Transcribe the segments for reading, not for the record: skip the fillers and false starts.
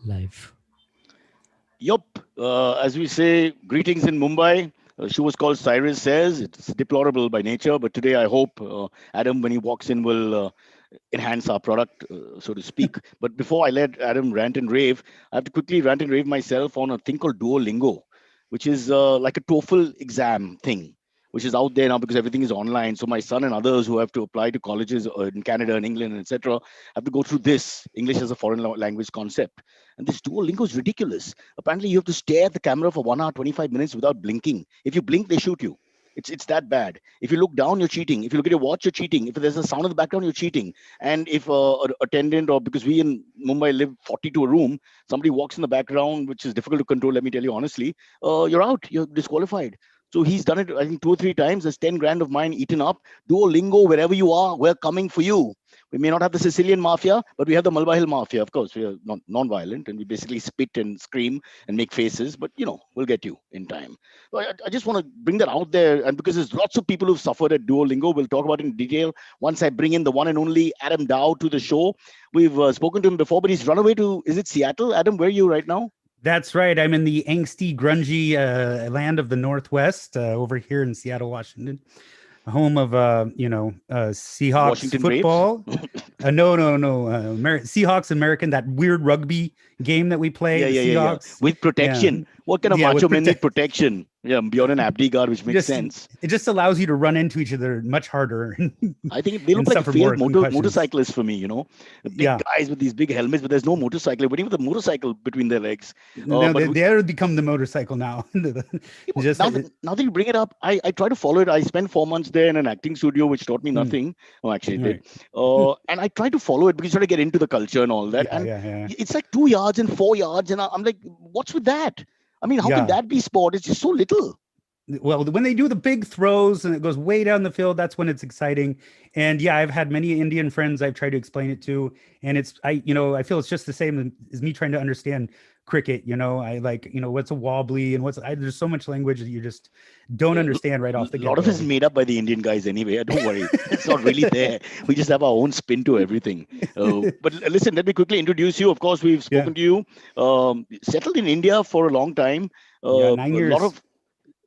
life. Yup. As we say, greetings in Mumbai. She was called Cyrus Says. It's deplorable by nature, but today I hope Adam, when he walks in, will enhance our product, so to speak. But before I let Adam rant and rave, I have to quickly rant and rave myself on a thing called Duolingo, which is like a TOEFL exam thing, which is out there now because everything is online. So my son and others who have to apply to colleges in Canada and England, etc., have to go through this English as a foreign language concept. And this Duolingo is ridiculous. Apparently, you have to stare at the camera for 1 hour, 25 minutes without blinking. If you blink, they shoot you. It's that bad. If you look down, you're cheating. If you look at your watch, you're cheating. If there's a sound in the background, you're cheating. And if an attendant, or because we in Mumbai live 40 to a room, somebody walks in the background, which is difficult to control, let me tell you honestly, you're out. You're disqualified. So he's done it, I think, 2 or 3 times. There's 10 grand of mine eaten up. Duolingo, wherever you are, we're coming for you. We may not have the Sicilian mafia, but we have the Malwa Hill mafia. Of course, we are not non-violent, and we basically spit and scream and make faces. But we'll get you in time. So I just want to bring that out there, and because there's lots of people who've suffered at Duolingo, we'll talk about it in detail once I bring in the one and only Adam Dow to the show. We've spoken to him before, but he's run away to, is it Seattle? Adam, where are you right now? That's right. I'm in the angsty, grungy land of the Northwest over here in Seattle, Washington, home of Seahawks Washington football. No. Seahawks American, that weird rugby game that we play. Seahawks. With protection. Yeah. What kind of macho men need protection? Yeah, beyond an Abdi guard, which makes sense. It just allows you to run into each other much harder. I think they look like failed motorcyclists for me, The big guys with these big helmets, but there's no motorcycle. Waiting with a motorcycle between their legs. They become the motorcycle now. Now that you bring it up, I try to follow it. I spent 4 months there in an acting studio, which taught me nothing. Oh, actually, it did. And I try to follow it because you try to get into the culture and all that. It's like 2 yards and 4 yards. And I'm like, what's with that? I mean, how can that be sport? It's just so little. Well, when they do the big throws and it goes way down the field, that's when it's exciting. And I've had many Indian friends I've tried to explain it to, and I feel it's just the same as me trying to understand cricket. I like, what's a wobbly and there's so much language that you just don't understand right off the get. A lot of it is made up by the Indian guys anyway. Don't worry, it's not really there. We just have our own spin to everything. But listen, let me quickly introduce you. Of course, we've spoken to you. Settled in India for a long time. 9 years.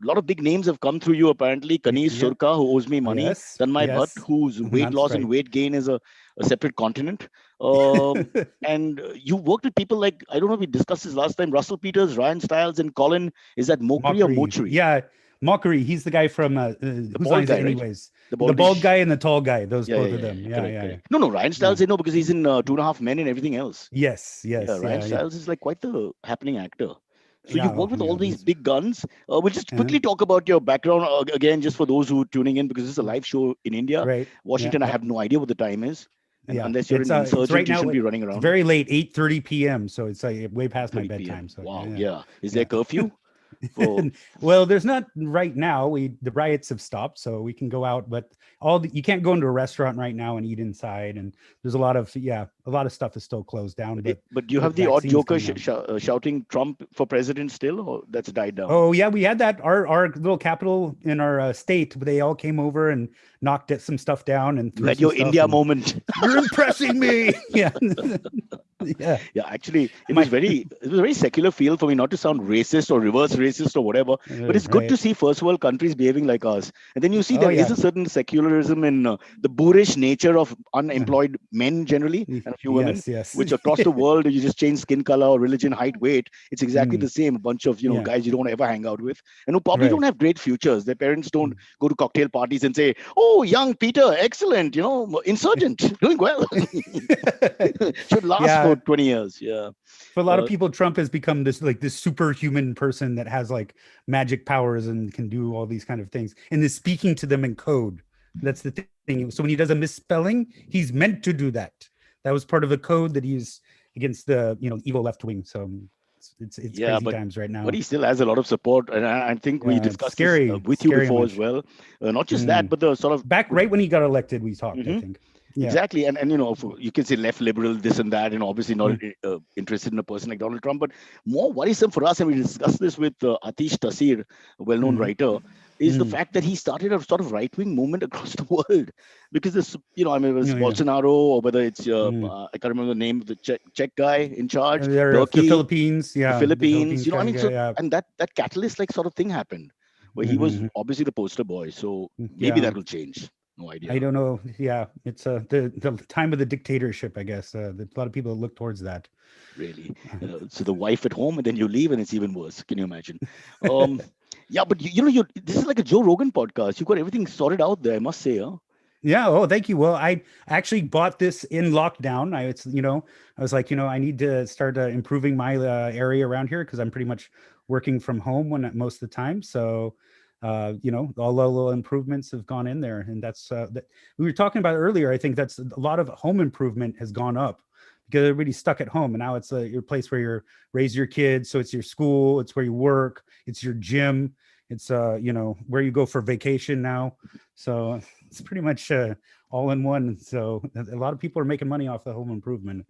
A lot of big names have come through you, apparently. Kaneez, Surka, who owes me money. Tanmay, Bhat, whose weight loss and weight gain is a separate continent. And you worked with people like, I don't know if we discussed this last time, Russell Peters, Ryan Stiles, and Colin. Is that Mochrie or Mochrie? Yeah, Mochrie. He's the guy from the bald guy, anyways. Right? The bald guy and the tall guy. Both of them. Correct. No, Ryan Stiles, I know because he's in 2.5 Men and everything else. Yes. Ryan Stiles is like quite the happening actor. So you've worked with all these big guns. We'll just quickly talk about your background again, just for those who are tuning in, because this is a live show in India. Right. Washington, I have no idea what the time is. And unless you're an insurgent, right now, you shouldn't be running around. It's very late, 8:30 p.m. So it's like way past my bedtime. So wow, Is there curfew? Well, there's not right now. The riots have stopped, so we can go out, but you can't go into a restaurant right now and eat inside. And there's a lot of stuff is still closed down. But do you have the odd joker shouting Trump for president still, or that's died down? Oh yeah, we had that. Our little capital in our state, they all came over and knocked some stuff down and you had your India moment. You're impressing me. Yeah. Actually, it was a very secular feel for me, not to sound racist or reverse racist or whatever, but it's good to see first world countries behaving like us. And then you see there is a certain secularism in the boorish nature of unemployed men generally, and a few women, which across the world, you just change skin color or religion, height, weight, it's exactly the same. A bunch of guys you don't ever hang out with, and who probably don't have great futures. Their parents don't go to cocktail parties and say, "Oh, young Peter, excellent, insurgent, doing well." Should last for 20 years. For a lot of people, Trump has become this superhuman person that has like magic powers and can do all these kind of things, and is speaking to them in code. That's the thing. So when he does a misspelling, he's meant to do that. That was part of the code that he's against the evil left wing. So it's crazy times right now. But he still has a lot of support, and I think we discussed this with you before as well. Not just that, but the sort of back right when he got elected, we talked. I think. Yeah. Exactly. And you can say left liberal, this and that, and obviously not interested in a person like Donald Trump. But more worrisome for us, and we discussed this with Atish Tasir, a well-known writer, is the fact that he started a sort of right-wing movement across the world. Because this, I mean, it was Yeah, yeah. Bolsonaro, or whether it's Mm. I can't remember the name of the Czech guy in charge, The Turkey, Philippines, the yeah, the Philippines. Philippines I guy, mean, yeah, so, yeah. and that catalyst like sort of thing happened where he was Hmm. obviously the poster boy. So maybe Yeah. that will change. No I idea, don't know. Yeah, it's the time of the dictatorship, I guess. A lot of people look towards that. really. Uh, So the wife at home, and then you leave, and it's even worse. Can you imagine? Um, yeah, but you this is like a Joe Rogan podcast. You got everything sorted out there, I must say. Huh? Yeah. Oh, thank you. Well, I actually bought this in lockdown. I was like, I need to start improving my area around here because I'm pretty much working from home most of the time. So, all the little improvements have gone in there, and that's that we were talking about earlier. I think that's a lot of home improvement has gone up because everybody's stuck at home, and now it's your place where you raise your kids. So it's your school, it's where you work, it's your gym, it's where you go for vacation now. So it's pretty much all in one. So a lot of people are making money off the home improvement.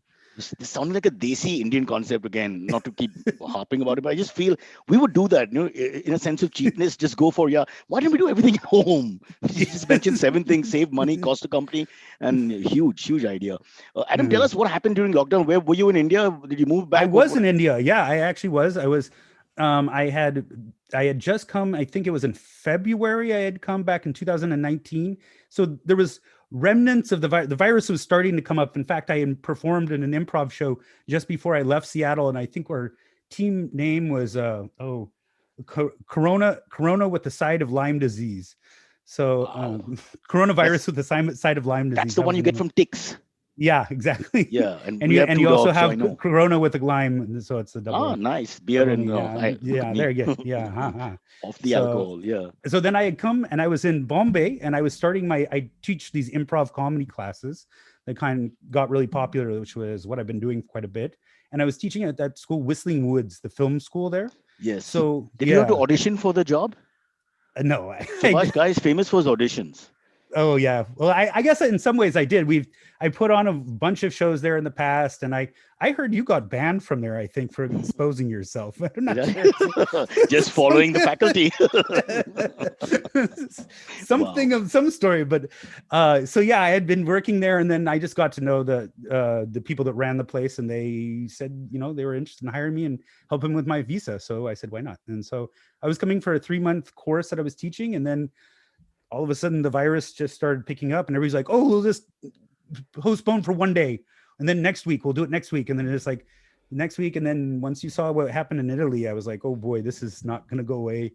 This sounds like a desi Indian concept again, not to keep harping about it, but I just feel we would do that, in a sense of cheapness, just go for, yeah, why don't we do everything at home? You just mentioned seven things, save money, cost the company, and huge, huge idea. Adam, tell Mhm. us what happened during lockdown. Where were you in India? Did you move I back? was in India. Yeah, I actually was. I was. I had just come. I think it was in February. I had come back in 2019. So there was remnants of the virus was starting to come up. In fact, I had performed in an improv show just before I left Seattle, and I think our team name was Corona with the side of Lyme disease. So Wow. coronavirus That's with the side of Lyme that's disease. the That one was you the get name of. from ticks. Yeah, exactly. Yeah, and And we you have and two you also dogs, so I have know. Corona with the lime, so it's a Ah, double nice. Beer double and me. Yeah, look at yeah. me. There you go. Yeah, Off the So alcohol. Yeah. then I had come and I was in Bombay and I was starting I teach these improv comedy classes that kind of got really popular, which was what I've been doing quite a bit. And I was teaching at that school, Whistling Woods, the film school there. Yes. So Did you have to yeah, audition for the job? no, Subhash Guy is famous for his auditions. Oh yeah. Well, I guess in some ways I did. I put on a bunch of shows there in the past, and I heard you got banned from there. I think for exposing yourself. I'm Did not sure. I? Just following the faculty. Something Wow. of some story, but so yeah, I had been working there, and then I just got to know the people that ran the place, and they said they were interested in hiring me and helping with my visa. So I said why not? And so I was coming for a 3-month course that I was teaching, and then all of a sudden the virus just started picking up and everybody's like, oh, we'll just postpone for one day and then next week we'll do it next week, and then it's like next week, and then once you saw what happened in Italy, I was like, oh boy, this is not going to go away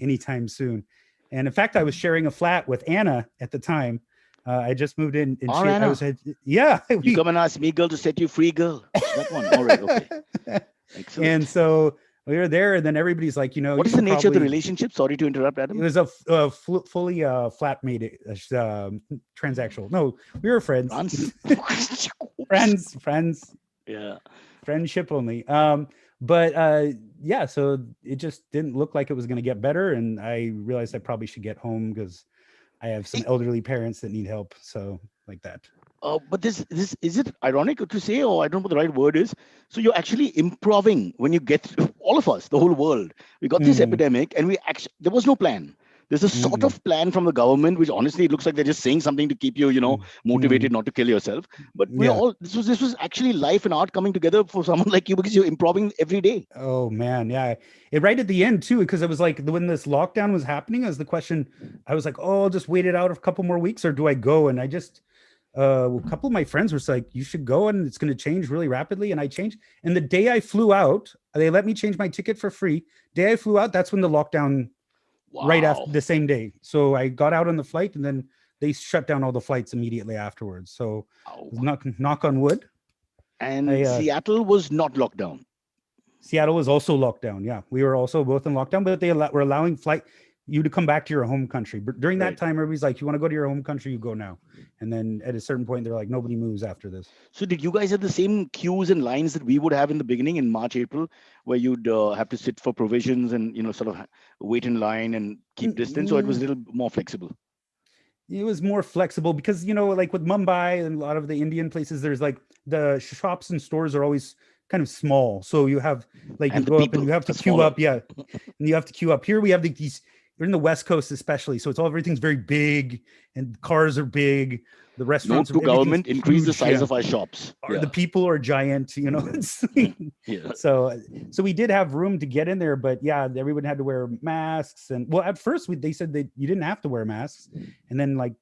anytime soon. And in fact, I was sharing a flat with Anna at the time. I just moved in and Or I Anna, was yeah, you come and ask me, girl, to set you free, girl. That one. All right. Okay. and Excellent. so we were there, and then everybody's like, What you is the should nature of the probably. relationship? Sorry to interrupt, It Adam. was fully flat made transactional. No, we were friends, France. Oops. friends, Yeah. friendship only. But yeah, so it just didn't look like it was going to get better, and I realized I probably should get home because I have some Hey, elderly parents that need help. So like that. but this is it ironic to say, or I don't know what the right word is. So you're actually improving when you get all of us, the whole world. We got this Mm, epidemic, and we actually there was no plan. There's a sort mm, of plan from the government, which honestly it looks like they're just saying something to keep you, mm, motivated mm. not to kill yourself. But we're Yeah. all this was actually life and art coming together for someone like you because you're improving every day. Oh man, yeah. It right at the end too, because it was like when this lockdown was happening, as the question, I was like, oh, I'll just wait it out a couple more weeks, or do I go? And I just a couple of my friends were like, you should go and it's going to change really rapidly. And I changed. And the day I flew out, they let me change my ticket for free. Day I flew out, that's when the lockdown right after Wow. the same day. So I got out on the flight and then they shut down all the flights immediately afterwards. So Wow. knock on wood. I And Seattle was not locked down. Seattle was also locked down. Yeah, we were also both in lockdown, but were allowing flight you to come back to your home country. But during that Right. time, everybody's like, "You want to go to your home country? You go now." And then at a certain point, they're like, "Nobody moves after this." So did you guys have the same queues and lines that we would have in the beginning in March, April, where you'd have to sit for provisions and sort of wait in line and keep distance, or it was a Mm, little more flexible? it was more flexible because like with Mumbai and a lot of the Indian places, there's like the shops and stores are always kind of small, so you have like you And the go up and people you have to are queue smaller. up. Yeah, and you have to queue up. Here we have these we're in the West Coast especially, so it's all everything's very big and cars are big. The Note restaurants to are everything's government, increase the huge. size Yeah, of our shops. or the Yeah. people are giant. You know, Yeah. so we did have room to get in there, but yeah, everyone had to wear masks. And well, at first they said that you didn't have to wear masks, and then like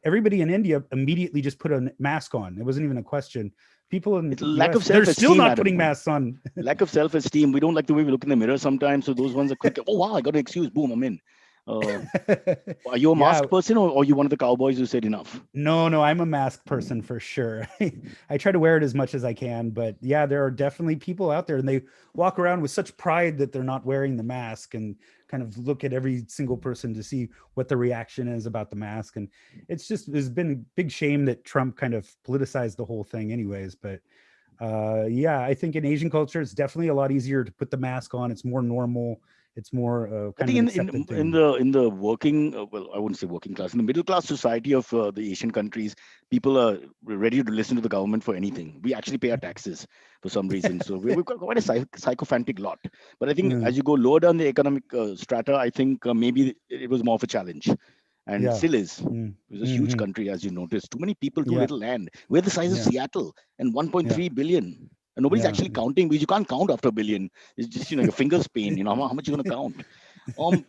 everybody in India immediately just put a mask on. It wasn't even a question. People in It's a lack of US, they're still self-esteem, not putting Adam. masks on. Lack of self-esteem. We don't like the way we look in the mirror sometimes. So those ones are quick. Oh wow, I got an excuse. Boom, I'm in. Uh, are you a Yeah, masked person, or you one of the cowboys who said enough? no, I'm a mask person for sure. I try to wear it as much as I can, but yeah, there are definitely people out there and they walk around with such pride that they're not wearing the mask and kind of look at every single person to see what the reaction is about the mask. And it's just, there's been a big shame that Trump kind of politicized the whole thing anyways. But yeah, I think in Asian culture, it's definitely a lot easier to put the mask on. It's more normal. It's more I kind of think an in accepted in thing. the in the working, well, I wouldn't say working class, in the middle class society of the Asian countries, people are ready to listen to the government for anything. We actually pay our taxes for some reason, so we've got quite a sycophantic lot. But I think Mm, as you go lower down the economic strata, I think maybe it was more of a challenge, and yeah. still is. Mm, It was a huge hmm. country, as you noticed. Too many people, too Yeah. little land. We're the size of Yeah. Seattle, and Yeah. 1.3 billion. And nobody's Yeah. actually counting because you can't count after a billion. It's just your fingers pain. How much you gonna count?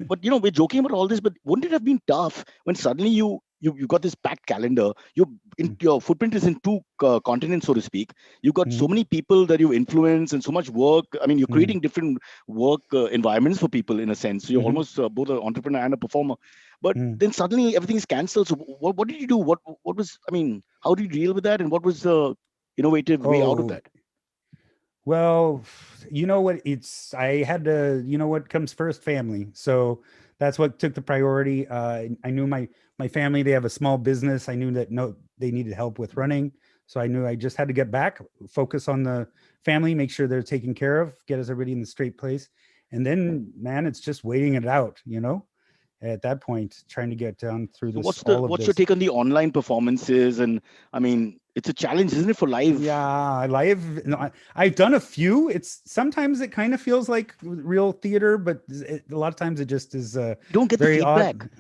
But we're joking about all this, but wouldn't it have been tough when suddenly you got this packed calendar? Your footprint is in two continents, so to speak. You've got so Mm, many people that you influence and so much work. I mean, you're mm, creating different work environments for people in a sense. So you're mhm, almost both an entrepreneur and a performer. But mm. then suddenly everything is cancelled. So what did you do? What was? I mean, how did you deal with that? And what was the innovative way out of Oh, that? well, you know what? I had to, what comes first? Family. So that's what took the priority. I knew my family, they have a small business. I knew that no, they needed help with running. So I knew I just had to get back, focus on the family, make sure they're taken care of, get us everybody in the straight place. And then, man, it's just waiting it out, at that point, trying to get down through So this, all of what's your this. take on the online performances? And I mean, it's a challenge, isn't it, for live? Yeah, live. No, I've done a few. It's sometimes it kind of feels like real theater, but a lot of times it just is You don't get the very feedback. odd.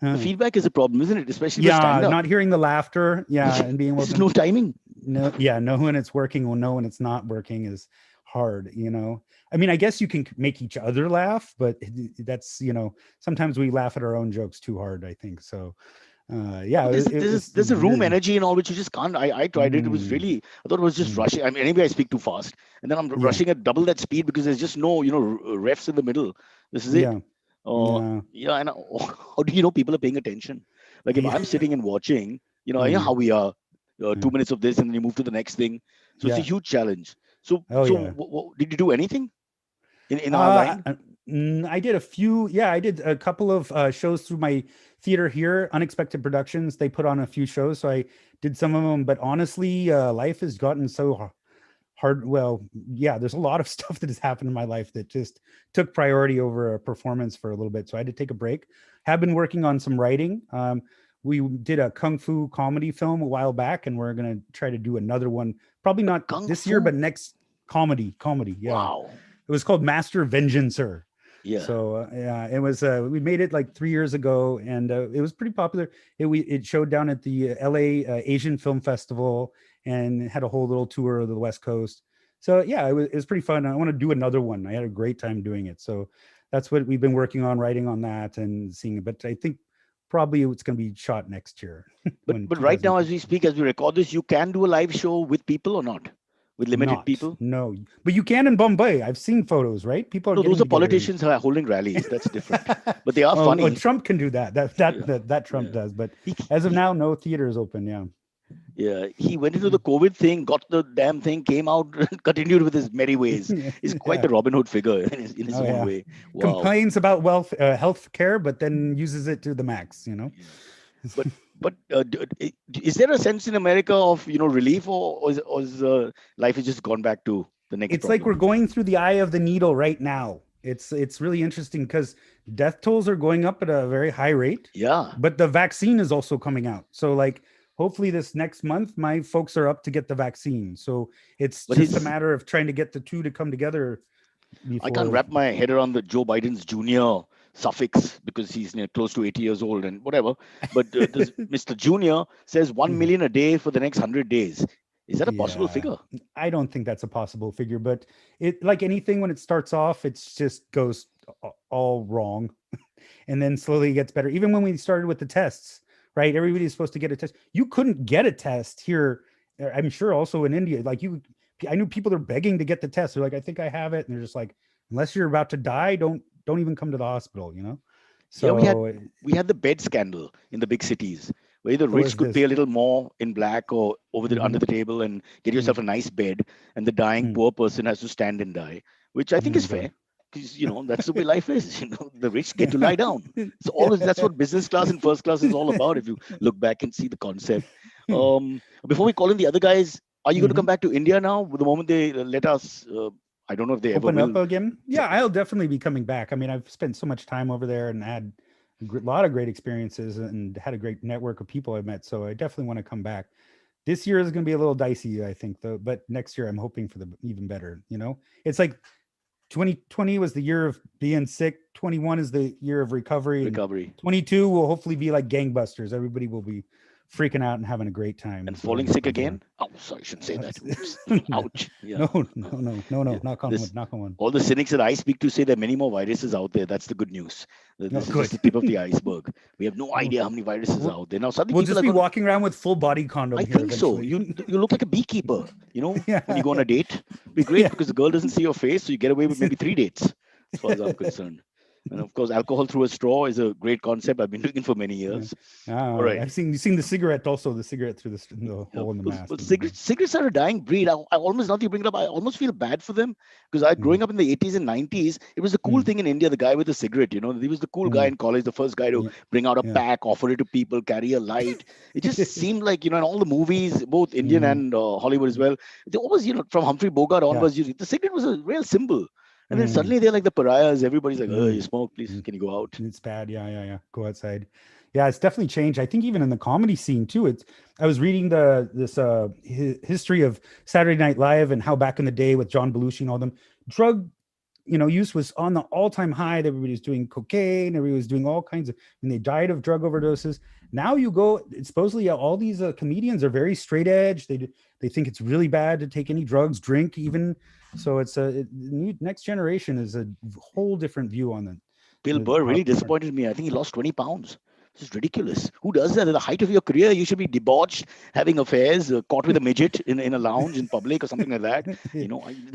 The Uh, feedback is a problem, isn't it? Especially with yeah, stand up. not hearing the laughter. Yeah, and being able There's to no timing. know when it's working or know when it's not working is hard. I mean, I guess you can make each other laugh, but that's sometimes we laugh at our own jokes too hard. I think so. Yeah, Yeah, but it's there's a room really. energy and all which you just can't. I tried it. It was Mm, really, I thought it was just mm, rushing. I mean, anyway, I speak too fast, and then I'm yeah, rushing at double that speed because there's just no refs in the middle. This is it. yeah, Uh, yeah, yeah, and how do you know people are paying attention? Like if yeah. I'm sitting and watching, Mhm, how we are, yeah. 2 minutes of this and then you move to the next thing. So it's a Yeah. huge challenge. So Oh so yeah. did you do anything in our Uh, line? I, I did a few. Yeah, I did a couple of shows through my theater here, Unexpected Productions. They put on a few shows, so I did some of them. But honestly, life has gotten so hard. Well, yeah, there's a lot of stuff that has happened in my life that just took priority over a performance for a little bit. So I had to take a break. Have been working on some writing. We did a kung fu comedy film a while back, and we're gonna try to do another one. Probably A not kung this year, fu. but next comedy. Comedy, yeah. Wow. It was called Master Vengeancer. Yeah. So yeah, it was. We made it like 3 years ago, and it was pretty popular. It showed down at the L.A. Asian Film Festival, and had a whole little tour of the West Coast. So yeah, it was pretty fun. I want to do another one. I had a great time doing it. So that's what we've been working on, writing on that and seeing it. But I think probably it's going to be shot next year when But right now, as we 2020. speak, as we record this, you can do a live show with people or not? With limited Not people? no, but you can in Bombay. I've seen photos. Right, people are No, those getting are together. And politicians who are holding rallies. That's different. But they are well, funny. Trump can do that. That that Yeah. that that Trump Yeah. does. But He, as of he, now, no theater is open. Yeah. yeah, he went into the COVID thing, got the damn thing, came out, and continued with his merry ways. He's quite Yeah. the Robin Hood figure in his Oh own yeah. way. Wow. Complains about health care, but then uses it to the max. Yeah. But is there a sense in America of relief, or is life has just gone back to the next It's like we're problem? going through the eye of the needle right now. It's really interesting because death tolls are going up at a very high rate, Yeah, but the vaccine is also coming out. So like hopefully this next month my folks are up to get the vaccine. So it's but just a his matter of trying to get the two to come together I can't before. wrap my head around the Joe Biden's Jr. suffix because he's close to 80 years old and whatever. But this Mr. Junior says 1 Mhm. million a day for the next 100 days. Is that a possible Yeah, figure? I don't think that's a possible figure, but it, like anything, when it starts off, it's just goes all wrong, and then slowly gets better. Even when we started with the tests, right? Everybody's supposed to get a test. You couldn't get a test here. I'm sure also in India, like you, I knew people are begging to get the test. They're like, I think I have it, and they're just like, unless you're about to die, don't even come to the hospital, you know. Here So we had the bed scandal in the big cities where the what rich was could pay this? a little more in black or over the under Mm-hmm. the table and get Mm-hmm. yourself a nice bed, and the dying poor person has to stand and die, which I think Oh is God. fair because that's the way life is. The rich get to lie down. So always that's what business class and first class is all about. If you look back and see the concept. Before we call in the other guys, are you going to come Mhm. back to India now? The moment they let us, I don't know if they ever Open up will. again. Yeah, I'll definitely be coming back. I mean, I've spent so much time over there and had a lot of great experiences and had a great network of people I've met. So I definitely want to come back. This year is going to be a little dicey, I think, though. But next year, I'm hoping for the even better. It's like 2020 was the year of being sick. 21 is the year of recovery, and Recovery 22 will hopefully be like gangbusters. Everybody will be freaking out and having a great time. and Is what falling I'm sick looking for. again. Oh, sorry, I shouldn't say that. Oops. No, Ouch. Yeah. no, no, no, no, Yeah. no. Knock on This wood. Knock on wood. all the cynics that I speak to say there are many more viruses out there. That's the good news. Oh, This is just good. the tip of the iceberg. We have no We'll, idea how many viruses are we'll out there. Now suddenly we'll people just are be going. walking around with full body I condom here think so. eventually. You look like a beekeeper. When you Yeah, go on a date, be great yeah. because the girl doesn't see your face, so you get away with maybe 3 dates, as far as I'm concerned. And of course, alcohol through a straw is a great concept. I've been doing it for many Yeah. years. All Oh, right. I've seen the cigarette also. The cigarette through the Yeah, hole in the mask is good. cigarettes are a dying breed. I almost, now that you bring it up, I almost feel bad for them because I, Mm, growing up in the 80s and 90s, it was a cool mm, thing in India. The guy with the cigarette, he was the cool guy mm. in college, the first guy to Yeah, bring out a yeah. pack, offer it to people, carry a light. It just seemed like, in all the movies, both Indian Mhm. and Hollywood as well, they always, from Humphrey Bogart Yeah. onwards, the cigarette was a real symbol. And then Mm, suddenly they're like the pariahs. Everybody's like, oh, mm, you smoke, please, mm. can you go out? It's bad. Yeah, yeah, yeah. Go outside. Yeah, it's definitely changed. I think even in the comedy scene too. I was reading this history of Saturday Night Live and how back in the day with John Belushi and all them, drug use was on the all-time high. Everybody was doing cocaine, everybody was doing all kinds of, and they died of drug overdoses. Now you go, supposedly all these comedians are very straight edge. They think it's really bad to take any drugs, drink even. So it's new next generation is a whole different view on Bill the Burr how really disappointed me. I think he lost 20 pounds. This is ridiculous. Who does that at the height of your career? You should be debauched, having affairs, caught with a midget in a lounge in public or something like that.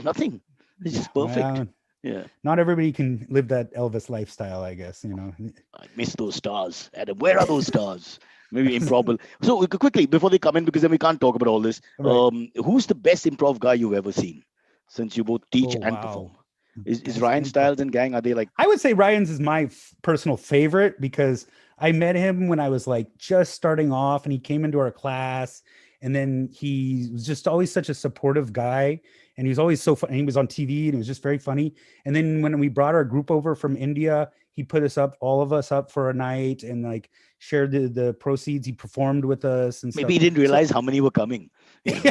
Nothing. It's yeah, just perfect. well, Yeah. not everybody can live that Elvis lifestyle, I guess. I miss those stars. Adam, where are those stars? Maybe improbable. So quickly, before they come in, because then we can't talk about all this. Right. Who's the best improv guy you've ever seen? Since you both teach Oh and perform. wow, Is best Ryan improv. Stiles and gang, are they like, I would say Ryan's is my personal favorite because I met him when I was like just starting off and he came into our class and then he was just always such a supportive guy and he was always so funny. He was on TV and it was just very funny. And then when we brought our group over from India, he put us up, all of us up for a night and like shared the proceeds. He performed with us and maybe stuff. he didn't So realize how many were coming? yeah,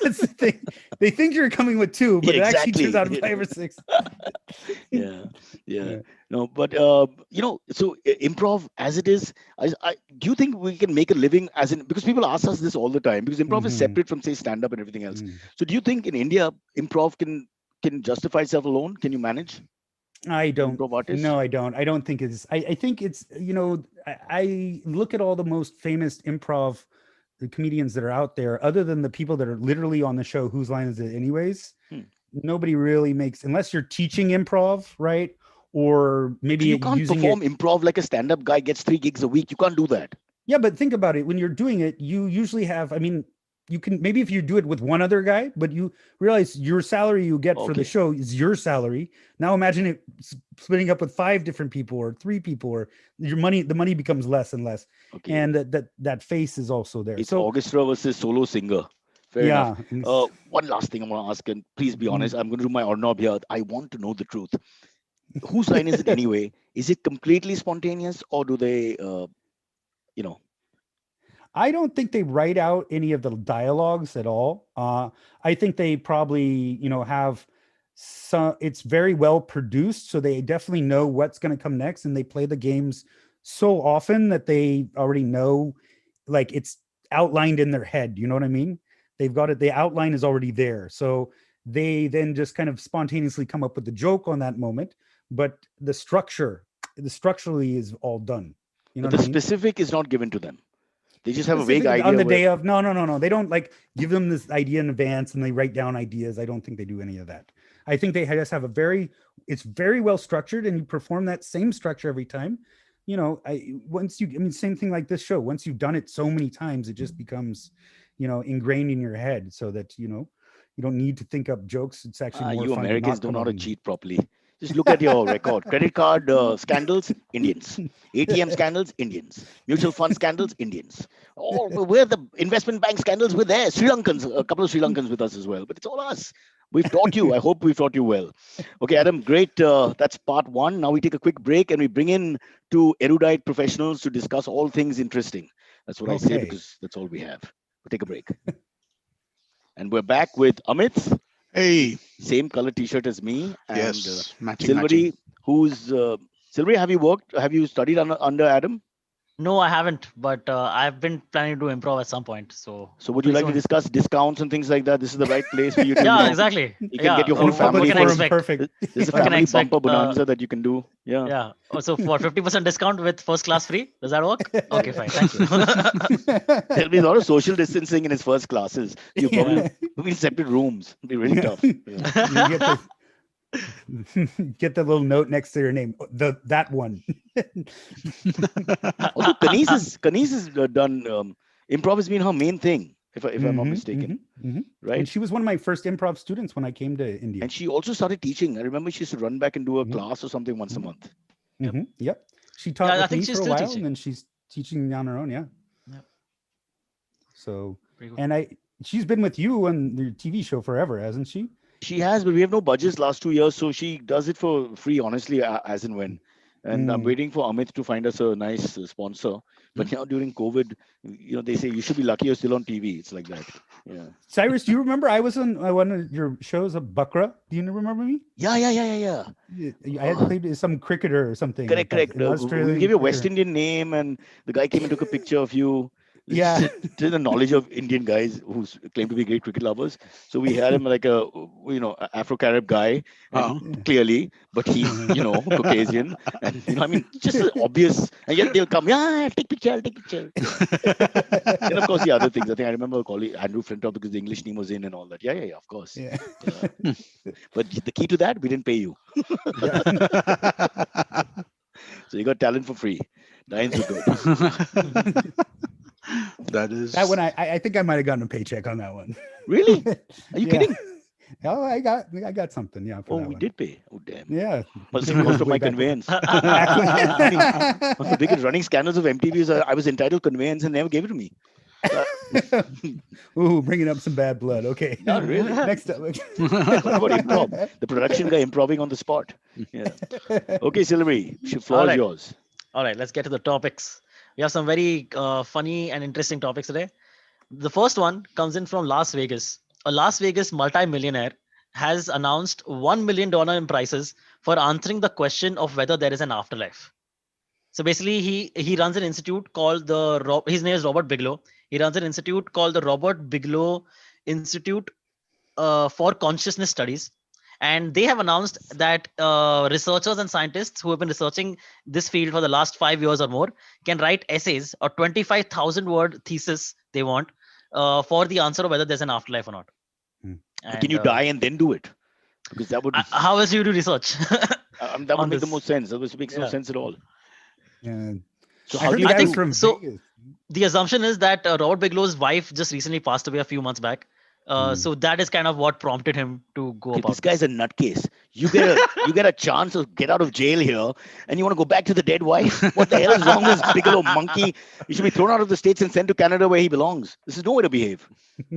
that's the thing. They think you're coming with two, Yeah, but it actually turns exactly. out five or six. Yeah, yeah. Yeah. No, but so improv as it is, do you think we can make a living as in, because people ask us this all the time, because improv is Mhm. separate from, say, stand up and everything else. Mm. So do you think in India improv can justify itself alone? Can you manage I an don't. improv artist? No, I don't. I don't think it's. I think it's. I look at all the most famous improv comedians that are out there. Other than the people that are literally on the show, whose line is it, anyways? Hmm. Nobody really makes, unless you're teaching improv, right? Or maybe So you can't using perform it. improv like a stand-up guy gets 3 gigs a week. You can't do that. Yeah, but think about it. When you're doing it, you usually have. I mean, you can maybe if you do it with one other guy, but you realize your salary you get for the Okay. show is your salary. Now imagine it splitting up with five different people or three people, or the money becomes less and less, Okay. and that face is also there. It's So orchestra versus solo singer. Fair enough. yeah, One last thing I want to ask, and please be mhm. honest. I'm going to do my knob here. I want to know the truth. Whose line is it anyway? Is it completely spontaneous, or do they, you know, I don't think they write out any of the dialogues at all. I think they probably have so it's very well produced, so they definitely know what's going to come next, and they play the games so often that they already know, like, it's outlined in their head. You know what I mean? They've got it. The outline is already there, so they then just kind of spontaneously come up with the joke on that moment. But the structurally is all done. You know But what the I mean? specific is not given to them. They just have a vague Specific on idea the where day of, no, they don't like give them this idea in advance and they write down ideas. I don't think they do any of that. I think they just have a very, it's very well structured, and you perform that same structure every time. You know, same thing like this show. Once you've done it so many times, it just becomes, ingrained in your head, so that you don't need to think up jokes. It's actually more you fun to Americans not don't come know how up to with. cheat properly. Just look at your record. Credit card scandals, Indians. ATM scandals, Indians. Mutual fund scandals, Indians. Oh, we're the investment bank scandals. We're there. Sri Lankans, a couple of Sri Lankans with us as well. But it's all us. We've taught you. I hope we've taught you well. Okay, Adam, great. That's part one. Now we take a quick break and we bring in two erudite professionals to discuss all things interesting. That's what I say, Okay. because that's all we have. We'll take a break. And we're back with Amit. Hey, Same color T-shirt as me, and yes, matching, matching. Silverie, who's Silverie. Have you worked? Have you studied under Adam? No, I haven't, but I've been planning to do improv at some point. So So would you hopefully like to soon. discuss discounts and things like that? This is the right place for you to, Yeah, exactly. you can Yeah. get your whole What family. can I Forum, expect? perfect. This is a What can I family expect? bumper bonanza that you can do. Yeah. Yeah. Also for 50% discount with first class free. Does that work? Okay, fine. Thank you. There'll be a lot of social distancing in his first classes. You probably Yeah. be in separate rooms. It'll be really tough. Yeah. You get the little note next to your name. That one. Although Kaneez has done improv has been her main thing, if I'm not mistaken, right? And she was one of my first improv students when I came to India. And she also started teaching. I remember she used to run back and do a Mhm. class or something once a month. Yep. She taught Yeah, I with think me she's for a still while, teaching. and then she's teaching on her own. Yeah. Yep. So, Pretty good. and she's been with you on the TV show forever, hasn't she? She has, but we have no budgets last 2 years, so she does it for free, honestly, as and when. And I'm waiting for Amit to find us a nice sponsor. But now during COVID, they say you should be lucky you're still on TV. It's like that. Yeah. Cyrus, do you remember I was on one of your shows, of Bakra? Do you remember me? Yeah. I had played some cricketer or something. Correct. Like an We Australian gave you a West cricketer. Indian name, and the guy came and took a picture of you. Yeah. To the knowledge of Indian guys who claim to be great cricket lovers. So we had him like a Afro-Carib guy, and clearly, but he's Caucasian, and I mean, just obvious. And yet they'll come, yeah, I'll take picture. And of course the other things. I think I remember calling Andrew Flintoff because the English name was in and all that. Yeah, of course. Yeah. But the key to that, we didn't pay you. So you got talent for free. Diane's were good. That one. I think I might have gotten a paycheck on that one. Really? Are you kidding? Oh, I got something. Yeah. For Oh, that we one. did pay. Oh, damn. Yeah. Must have been most of my Way back conveyance. when. One of the biggest running scandals of MTV is I was entitled conveyance and never gave it to me. Ooh, bringing up some bad blood. Okay. Not really. Next up. What about improv? The production guy improving on the spot. Yeah. Okay, Silverie, floor is Alright. yours. All right, let's get to the topics. We have some very funny and interesting topics today. The first one comes in from Las Vegas. A Las Vegas multi-millionaire has announced $1 million in prizes for answering the question of whether there is an afterlife. So basically, he runs an institute called his name is Robert Bigelow. He runs an institute called the Robert Bigelow Institute for Consciousness Studies. And they have announced that researchers and scientists who have been researching this field for the last 5 years or more can write essays or 25,000 word thesis they want for the answer of whether there's an afterlife or not. Can you die and then do it? Because that would be... How else do you do research? that would make the most sense. That makes no sense at all. Yeah. So I how heard do you the guys do... from so- Vegas. The assumption is that Robert Bigelow's wife just recently passed away a few months back. So that is kind of what prompted him to go about This guy's a nutcase. You get a chance to get out of jail here, and you want to go back to the dead wife? What the hell is wrong with this Bigelow monkey? He should be thrown out of the States and sent to Canada where he belongs. This is no way to behave.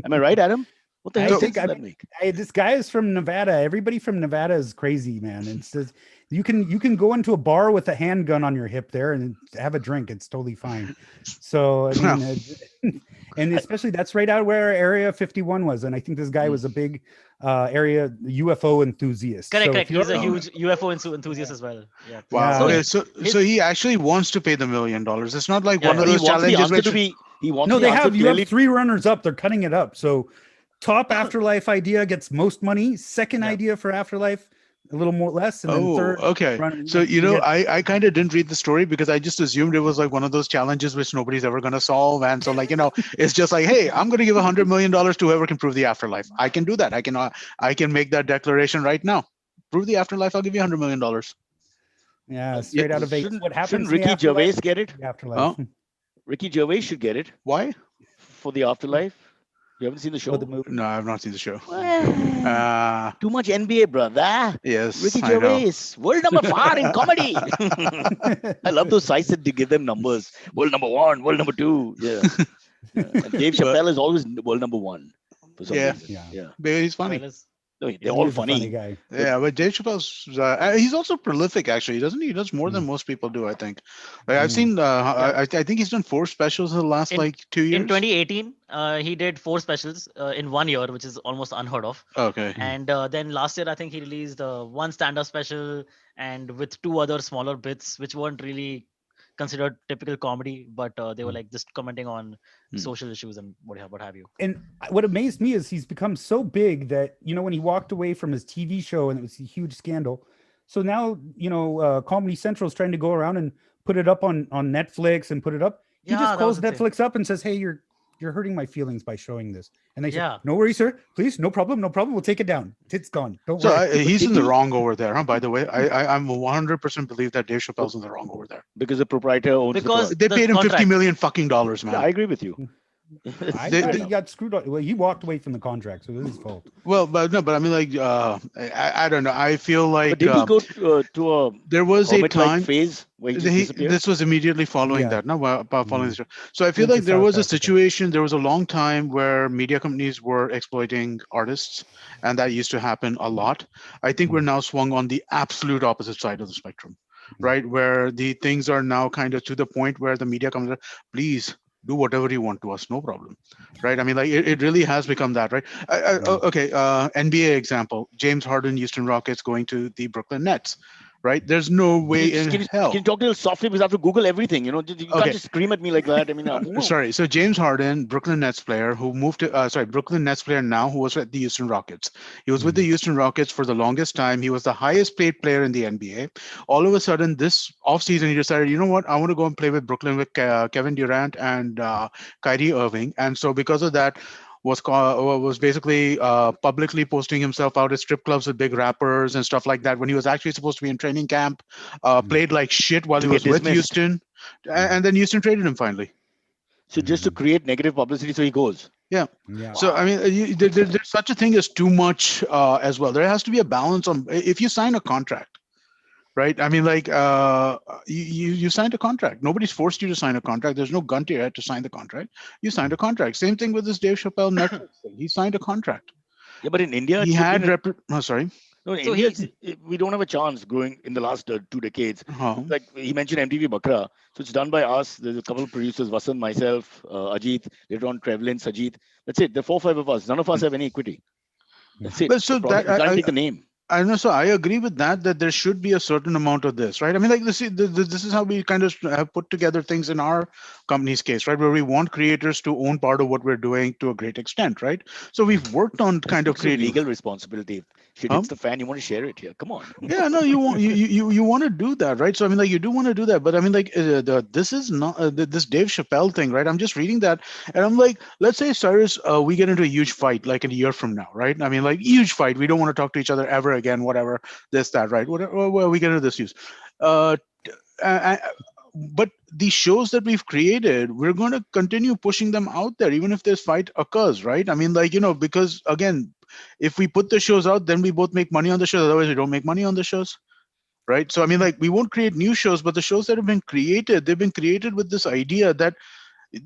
Am I right, Adam? What the I hell So, think sense does that make? this guy is from Nevada. Everybody from Nevada is crazy, man. It says you can go into a bar with a handgun on your hip there and have a drink. It's totally fine. So I mean, and I, especially that's right out where Area 51 was, and I think this guy mm, was a big area UFO enthusiast. Correct, So if correct. He's you're a okay. huge UFO enthusiast as well. Yeah. Wow. yeah, no, Okay. yeah. So His he actually wants to pay the $1 million. It's not like Yeah, one yeah. of but he those wants the challenges answer which. to be. He wants No, the they answer have you have clearly. 3 runners up. They're cutting it up. So top afterlife idea gets most money. Second Yeah. idea for afterlife, a little more less, and then Oh, third okay. run. So, You get I kind of didn't read the story because I just assumed it was like one of those challenges which nobody's ever going to solve. And so, like, it's just like, hey, I'm going to give $100 million to whoever can prove the afterlife. I can do that. I can make that declaration right now. Prove the afterlife. I'll give you $100 million. yeah, Yeah. straight out of Vegas. What Shouldn't happens in the Ricky afterlife? Gervais get it? The afterlife. Oh, Ricky Gervais should get it why? for the afterlife. You haven't seen the Oh, the show? movie. No, I've not seen the show. Well, Uh, too much NBA, brother. yes, Ricky I know. Gervais, world number 4 in comedy. I love those sites that they give them numbers. World number 1, world number 2. Yeah. Yeah. And Dave But Chappelle is always world number 1 for some yeah, reason. Yeah, Yeah. but he's funny. Chappelle is. No, they're he all is a funny funny. guy. But Yeah, but Dave Chappelle's he's also prolific actually, doesn't he? He does more than most people do, I think. Like I've Mm. seen Yeah. I think he's done 4 specials in the last In like 2 years. in 2018, he did 4 specials in 1 year, which is almost unheard of. Okay. Mm. And then last year, I think he released one stand-up special and with two other smaller bits, which weren't really considered typical comedy, but they were Mm. like just commenting on Hmm. social issues and what have you. And what amazed me is he's become so big that when he walked away from his TV show and it was a huge scandal. So now Comedy Central is trying to go around and put it up on Netflix and put it up. He Yeah, just that calls was the thing. Netflix up and says, "Hey, you're hurting my feelings by showing this." And they say, Yeah. "No worries, sir. Please, no problem, no problem. We'll take it down. It's gone. Don't So worry." he's did in the he- wrong over there, huh? By the way, I'm 100% believe that Dave Chappelle's in the wrong over there. because the proprietor owns Because the They the paid him $50 contract. million fucking dollars, yeah, man. I agree with you. I They- thought they- he got screwed up. Well, he walked away from the contract, so it was his fault. Well, but no, but I mean, like, I don't know. I feel But like didn't he go to a there was a hermit-like time. phase where he just disappeared? This was immediately following Yeah. that, no, following the Mm. show. So I feel Went to like there South was a Africa. situation. There was a long time where media companies were exploiting artists, and that used to happen a lot. I think we're now swung on the absolute opposite side of the spectrum, right? Where the things are now kind of to the point where the media comes, please do whatever you want to us, no problem, right? I mean, like it really has become that, right? Okay, NBA example: James Harden, Houston Rockets going to the Brooklyn Nets, right? There's no way in Can hell. you talk a little softly because I have to Google everything? You Okay. can't just scream at me like that. I mean, Sorry. So James Harden, Brooklyn Nets player who moved to, Brooklyn Nets player now who was at the Houston Rockets. He was with the Houston Rockets for the longest time. He was the highest paid player in the NBA. All of a sudden, this offseason, he decided, you know what? I want to go and play with Brooklyn with Kevin Durant and Kyrie Irving. And so because of that, was basically publicly posting himself out at strip clubs with big rappers and stuff like that when he was actually supposed to be in training camp. Played like shit while To he get was with dismissed. Houston, and then Houston traded him finally. so just to create negative publicity, so he goes. Yeah. Yeah. So I mean, there's such a thing as too much as well. There has to be a balance on if you sign a contract, right? I mean, like you signed a contract. Nobody's forced you to sign a contract. There's no gun to your head to sign the contract. You signed a contract. Same thing with this Dave Chappelle Netflix thing. He signed a contract. Yeah, but in India, it He should had be sorry. no, in So India, he's- we don't have a chance growing in the last 2 decades. Uh-huh. Like he mentioned MTV Bakra. So it's done by us. There's a couple of producers, Vasant, myself, Ajit, later on Trevlin, Sajid. That's it. There are 4 or 5 of us. None of us have any equity. That's it. But so The problem, that we can't take the name. I know, so I agree with that there should be a certain amount of this, right? I mean, like this is how we kind of have put together things in our company's case, right? Where we want creators to own part of what we're doing to a great extent, right? So we've worked on kind of It's a creating. legal responsibility. If shit Huh? hits the fan, you want to share it here. Come on. Yeah, no, you want you want to do that, right? So I mean, like you do want to do that, but I mean, like this is not this Dave Chappelle thing, right? I'm just reading that, and I'm like, let's say Cyrus, we get into a huge fight like a year from now, right? I mean, like huge fight. We don't want to talk to each other ever again, whatever, this, that, right? Whatever, well, we get into this use. Uh, uh, but the shows that we've created, we're going to continue pushing them out there, even if this fight occurs, right? I mean, like, because again, if we put the shows out, then we both make money on the shows. Otherwise, we don't make money on the shows, right? So, I mean, like, we won't create new shows, but the shows that have been created, they've been created with this idea that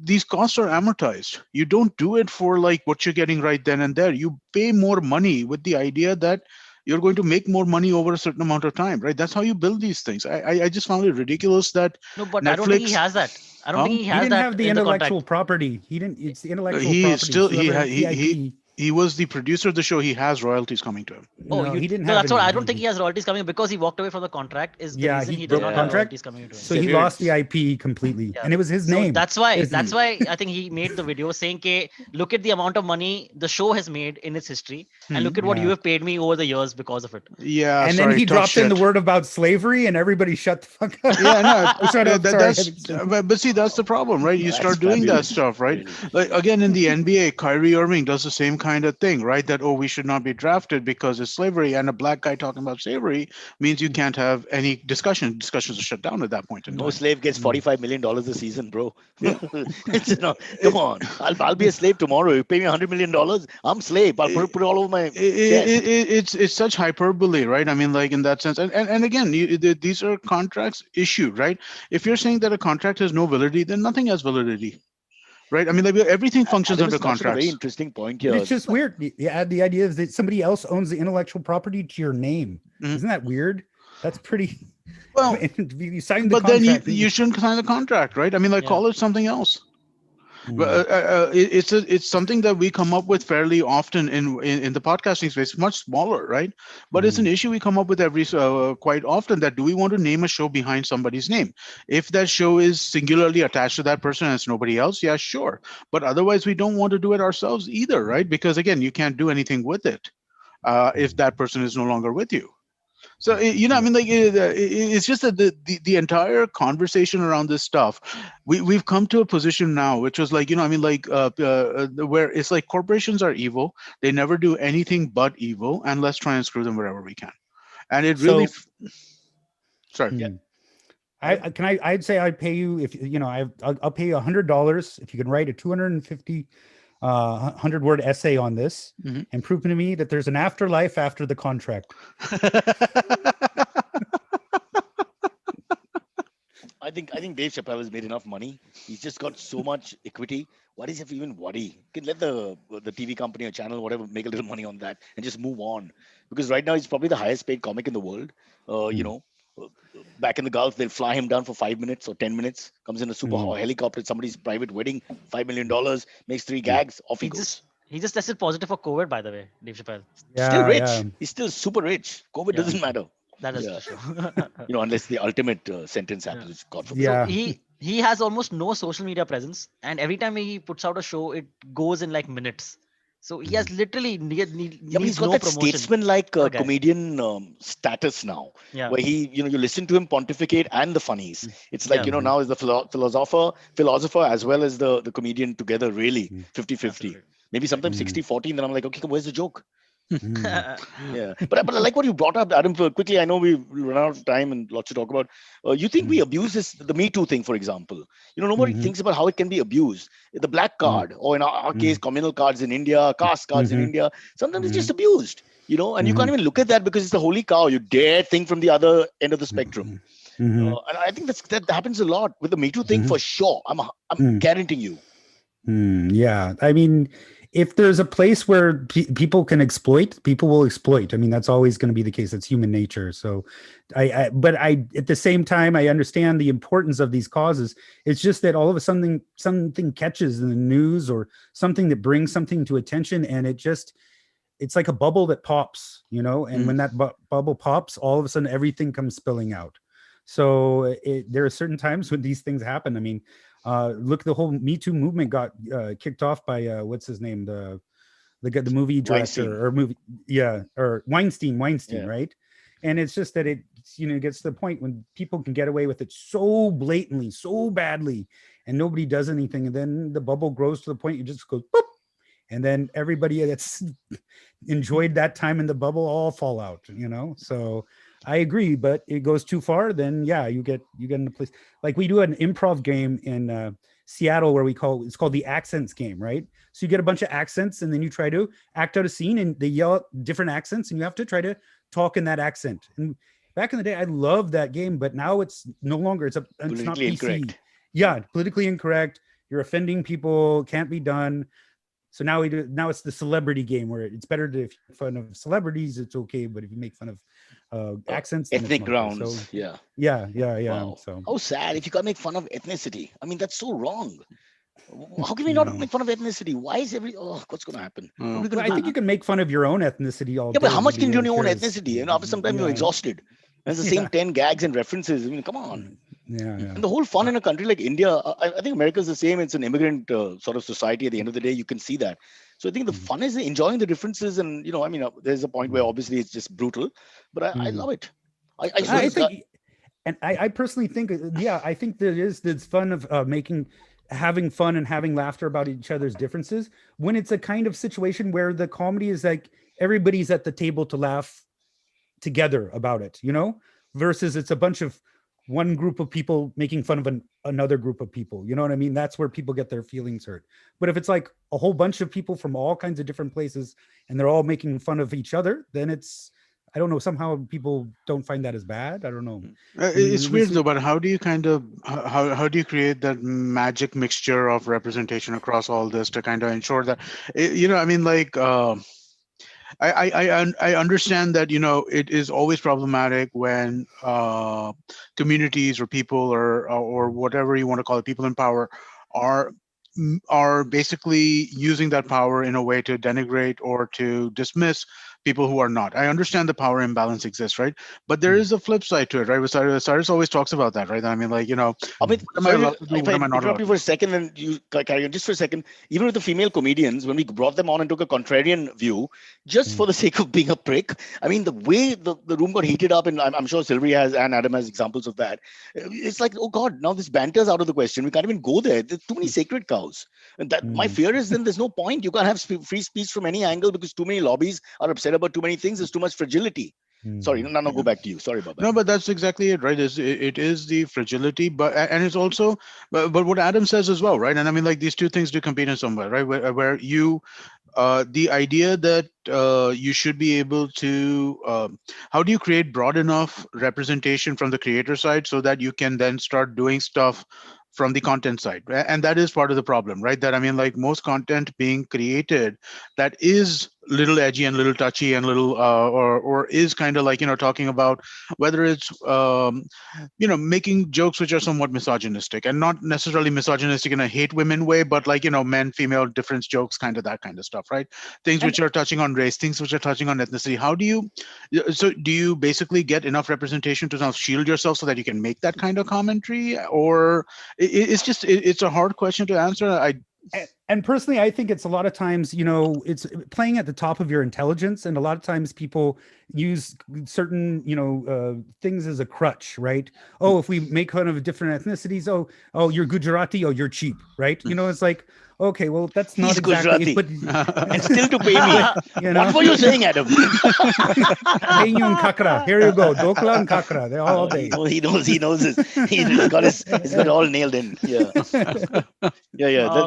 these costs are amortized. You don't do it for like what you're getting right then and there. You pay more money with the idea that you're going to make more money over a certain amount of time, right? That's how you build these things. I just found it ridiculous that No, but I don't think he Netflix, has that. I don't think huh? he He has didn't that have the in the intellectual contract. property. He didn't. It's the intellectual He is property. still So whoever has the IP. he was the producer of the show. He has royalties coming to him. Oh, No, you he didn't no, have that's what any. I don't think he has royalties coming because he walked away from the contract is the Yeah, reason he he does broke not the have contract, royalties coming into him. so he lost the IP completely, Yeah. and it was his So name. that's why His that's name. why I think he made the video saying, "K, look at the amount of money the show has made in its history, and look at what you Yeah. have paid me over the years because of it." Yeah, And then sorry, he tough dropped in the shit. word about slavery, and everybody shut the fuck up. Yeah, no, Shut up. Sorry. but see, that's the problem, right? You That's start doing that fabulous. stuff, right? Really. Like again in the NBA, Kyrie Irving does the same kind of thing, right? That, oh, we should not be drafted because it's slavery, and a black guy talking about slavery means you can't have any discussion. Discussions are shut down at that point in No time. slave gets Mm. $45 million a season, bro. Yeah. It's, come on. I'll be a slave tomorrow. You pay me $100 million. I'm slave. I'll put it all over my chest. It's such hyperbole, right? I mean, like in that sense, and again, these are contracts issued, right? If you're saying that a contract has no validity, then nothing has validity, right? I mean, like everything functions Adam under has touched on a very contracts. interesting point But here. it's just weird. Yeah, the idea is that somebody else owns the intellectual property to your name. Mhm. Isn't that weird? That's pretty. Well, You signed the but then contract. you shouldn't sign the contract, right? I mean, like Yeah. call it something else. But Mm. it's something that we come up with fairly often in the podcasting space, much smaller, right? But it's an Mm. issue we come up with every quite often, that do we want to name a show behind somebody's name? If that show is singularly attached to that person and it's nobody else, yeah, sure. But otherwise, we don't want to do it ourselves either, right? Because again, you can't do anything with it if that person is no longer with you. So I mean, like it's just that the entire conversation around this stuff, we've come to a position now, which was like, I mean, like where it's like corporations are evil. They never do anything but evil, and let's try and screw them wherever we can. And it really, So, sorry, Yeah. I'd say I'd pay you if I'll pay you $100 if you can write a 250 100-word essay on this Mhm. and prove to me that there's an afterlife after the contract. I think Dave Chappelle has made enough money. He's just got so much equity. Why does he have to even worry? He can let the TV company or channel, whatever, make a little money on that and just move on. Because right now he's probably the highest paid comic in the world. Uh, back in the Gulf, they'll fly him down for 5 minutes or 10 minutes. Comes in a super helicopter at somebody's private wedding, $5 million, makes 3 gags, off he He goes. he just tested positive for COVID, by the way, Dave Chappelle. Still Yeah, rich. yeah. He's still super rich. COVID Yeah. doesn't matter. That is Yeah. for sure. Unless the ultimate sentence Yeah. happens, God forbid. Yeah. So he has almost no social media presence, and every time he puts out a show, it goes in like minutes. So he has literally Yeah, but he's needs got no that promotion. statesman-like Okay. comedian status now, Yeah. where you listen to him pontificate and the funnies. It's like, Yeah. now is the philosopher as well as the comedian together, really 50-50. Absolutely. Maybe sometimes 60-40, and then I'm like, okay, where's the joke? Mm. Yeah, but I like what you brought up, Adam. Quickly, I know we run out of time and lots to talk about. You think we abuse the Me Too thing, for example? Nobody thinks about how it can be abused. The black card, or in our case, communal cards in India, caste cards in India. Sometimes it's just abused. And you can't even look at that because it's the holy cow. You dare think from the other end of the spectrum. And I think that happens a lot with the Me Too thing for sure. I'm guaranteeing you. Yeah, I mean, if there's a place where people can exploit, people will exploit. I mean, that's always going to be the case. It's human nature. So, but at the same time, I understand the importance of these causes. It's just that all of a sudden something catches in the news or something that brings something to attention, and it's like a bubble that pops, and when that bubble pops, all of a sudden everything comes spilling out. So there are certain times when these things happen. I mean, look, the whole Me Too movement got kicked off by what's his name, the movie director Weinstein. or movie, or Weinstein, Yeah. right? And it's just that it gets to the point when people can get away with it so blatantly, so badly, and nobody does anything, and then the bubble grows to the point you just go boop, and then everybody that's enjoyed that time in the bubble all fall out. So I agree, but it goes too far, then yeah, you get in a place like we do an improv game in Seattle where it's called the accents game, right? So you get a bunch of accents and then you try to act out a scene and they yell out different accents and you have to try to talk in that accent. And back in the day, I loved that game, but now it's no longer. It's not Politically PC. incorrect. Yeah, politically incorrect. you're offending people, can't be done. So now now it's the celebrity game where it's better to, if you make fun of celebrities, it's okay, but if you make fun of accents, then Ethnic it's not okay. So grounds. Yeah. yeah. Wow. So How sad if you can't make fun of ethnicity. I mean, that's so wrong. How can we not make fun of ethnicity? Why is what's going to happen? What are we well, going I to think do? you can make fun of your own ethnicity all Yeah, day. but how much can you do on your own cares. ethnicity? And after some time, you're Yeah. exhausted. There's the same 10 gags and references. I mean, come on. Yeah. And the whole fun in a country like India, I think America is the same. It's an immigrant sort of society. At the end of the day, you can see that. So I think the fun is enjoying the differences. And, I mean, there's a point where obviously it's just brutal, but I love it. I think, and I personally think, I think there is this fun of having fun and having laughter about each other's differences when it's a kind of situation where the comedy is like everybody's at the table to laugh together about it, versus it's a bunch of one group of people making fun of another group of people. You know what I mean? That's where people get their feelings hurt. But if it's like a whole bunch of people from all kinds of different places and they're all making fun of each other, then it's, I don't know, somehow people don't find that as bad. I don't know. It's weird though, but how do you how do you create that magic mixture of representation across all this to kind of ensure that, I mean, like, I understand that it is always problematic when communities or people or whatever you want to call it, people in power are basically using that power in a way to denigrate or to dismiss people who are not. I understand the power imbalance exists, right? But there is a flip side to it, right? Cyrus always talks about that, right? I mean, like, Amit, what am I allowed to do? if What I am I not interrupt allowed you to for do? a second and you carry on just for a second, even with the female comedians, when we brought them on and took a contrarian view, just for the sake of being a prick, I mean, the way the room got heated up, and I'm sure Silverie has and Adam has examples of that. It's like, oh God, now this banter's out of the question. We can't even go there. There's too many sacred cows. And that my fear is then there's no point. You can't have free speech from any angle because too many lobbies are upset about too many things. There's too much fragility. Sorry, no, go back to you. Sorry about that. No, but that's exactly it, right? It is the fragility, and it's also, but what Adam says as well, right? And I mean, like, these two things do compete in some way, right? Where you, the idea that you should be able to, how do you create broad enough representation from the creator side so that you can then start doing stuff from the content side? And that is part of the problem, right? That, I mean, like, most content being created that is little edgy and little touchy and little or is kind of like, talking about whether it's making jokes which are somewhat misogynistic, and not necessarily misogynistic in a hate women way, but like, men female difference jokes, kind of that kind of stuff, right? Things which are touching on race, things which are touching on ethnicity. How do you, so do you basically get enough representation to now shield yourself so that you can make that kind of commentary? Or it's a hard question to answer. And personally, I think it's a lot of times, it's playing at the top of your intelligence. And a lot of times people use certain, things as a crutch, right? Oh, if we make fun of different ethnicities, oh, you're Gujarati, oh, you're cheap, right? It's like, okay, well, that's not He's exactly, Gujarati. but And still to pay me. What were you saying, Adam? paying you in kakra. Here you go, dokla and kakra. They're all day. He knows. He's got it all nailed in. Yeah.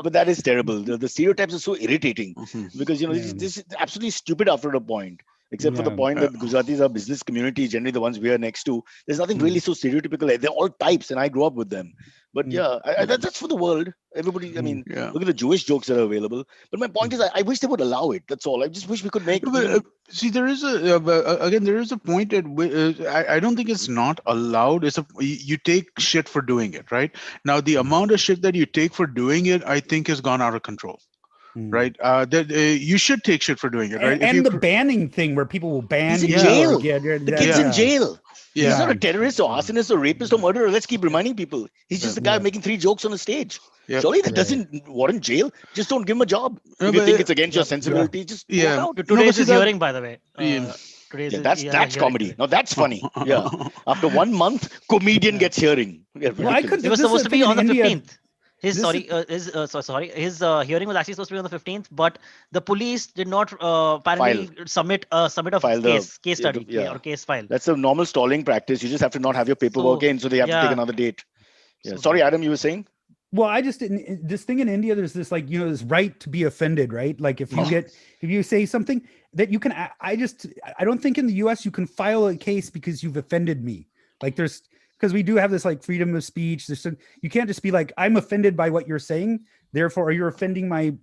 But that is terrible. The stereotypes are so irritating because this is absolutely stupid after a point. Except for the point that Gujaratis are business community, generally the ones we are next to. There's nothing really so stereotypical. They're all types, and I grew up with them. But that's for the world. Everybody, I mean, look at the Jewish jokes that are available. But my point is, I wish they would allow it. That's all. I just wish we could make. See, there is there is a point at which I don't think it's not allowed. You take shit for doing it, right? Now, the amount of shit that you take for doing it, I think, has gone out of control. Right, you should take shit for doing it, right? And the banning thing where people will ban. He's in jail. The kid's in jail. He's not a terrorist or arsonist or rapist or murderer. Let's keep reminding people. He's just a guy making 3 jokes on a stage. Surely that doesn't warrant jail. Just don't give him a job. If you think it's against your sensibility, just walk out. Today's hearing, by the way. That's comedy. Now that's funny. Yeah. After 1 month, comedian gets hearing. It was supposed to be on the 15th. His hearing was actually supposed to be on the 15th, but the police did not apparently submit a case study or case file. That's a normal stalling practice. You just have to not have your paperwork in, so they have to take another date. Yeah. Sorry, Adam, you were saying? Well, I just didn't. This thing in India, there's this this right to be offended, right? Like if you say something that you can, I don't think in the US you can file a case because you've offended me. Like there's because we do have this like freedom of speech. You can't just be like, I'm offended by what you're saying, therefore you're offending my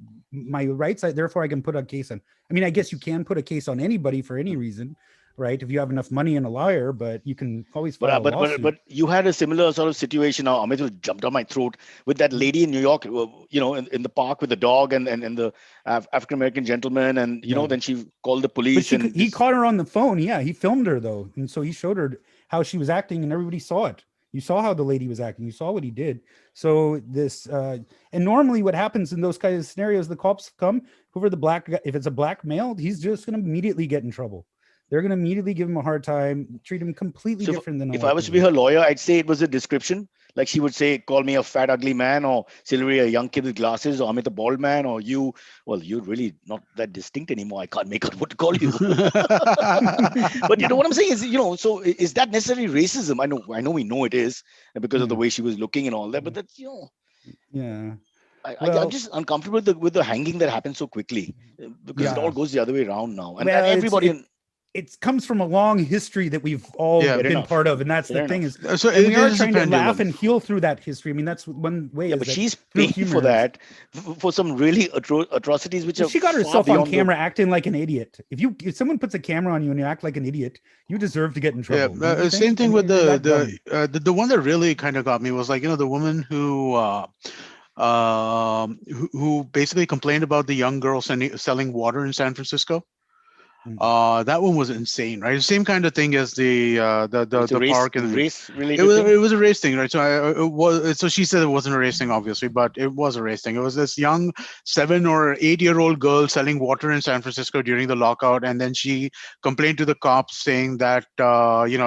rights. Therefore I can put a case on. I mean, I guess you can put a case on anybody for any reason, right? If you have enough money and a lawyer, but you can always file a lawsuit. But you had a similar sort of situation. Now, Amit will jump down my throat with that lady in New York, in the park with the dog and the African American gentleman, and then she called the police. But he caught her on the phone. Yeah, he filmed her though, and so he showed her how she was acting, and everybody saw it. You saw how the lady was acting. You saw what he did. So and normally what happens in those kinds of scenarios, the cops come over the black guy. If it's a black male, he's just going to immediately get in trouble. They're going to immediately give him a hard time, treat him completely different than. If I was to be her lawyer, I'd say it was a description. Like she would say, call me a fat, ugly man, or Silverie, a young kid with glasses, or Amit, a bald man, or you're really not that distinct anymore. I can't make out what to call you. But you know what I'm saying is, so is that necessarily racism? I know we know it is because of the way she was looking and all that, but that's, Yeah. I'm just uncomfortable with the hanging that happens so quickly because it all goes the other way around now. And everybody... It comes from a long history that we've all been part of, and that's the thing is. So we are trying to laugh and heal through that history. I mean, that's one way. Yeah, but she's paying for that for some really atrocities, which she got herself on camera acting like an idiot. If someone puts a camera on you and you act like an idiot, you deserve to get in trouble. Yeah, same thing with the one that really kind of got me was like the woman who basically complained about the young girl selling water in San Francisco. That one was insane, right? The same kind of thing as the park and race related. It was a race thing, right? So she said it wasn't a race thing, obviously, but it was a race thing. It was this young 7 or 8-year-old girl selling water in San Francisco during the lockout, and then she complained to the cops saying that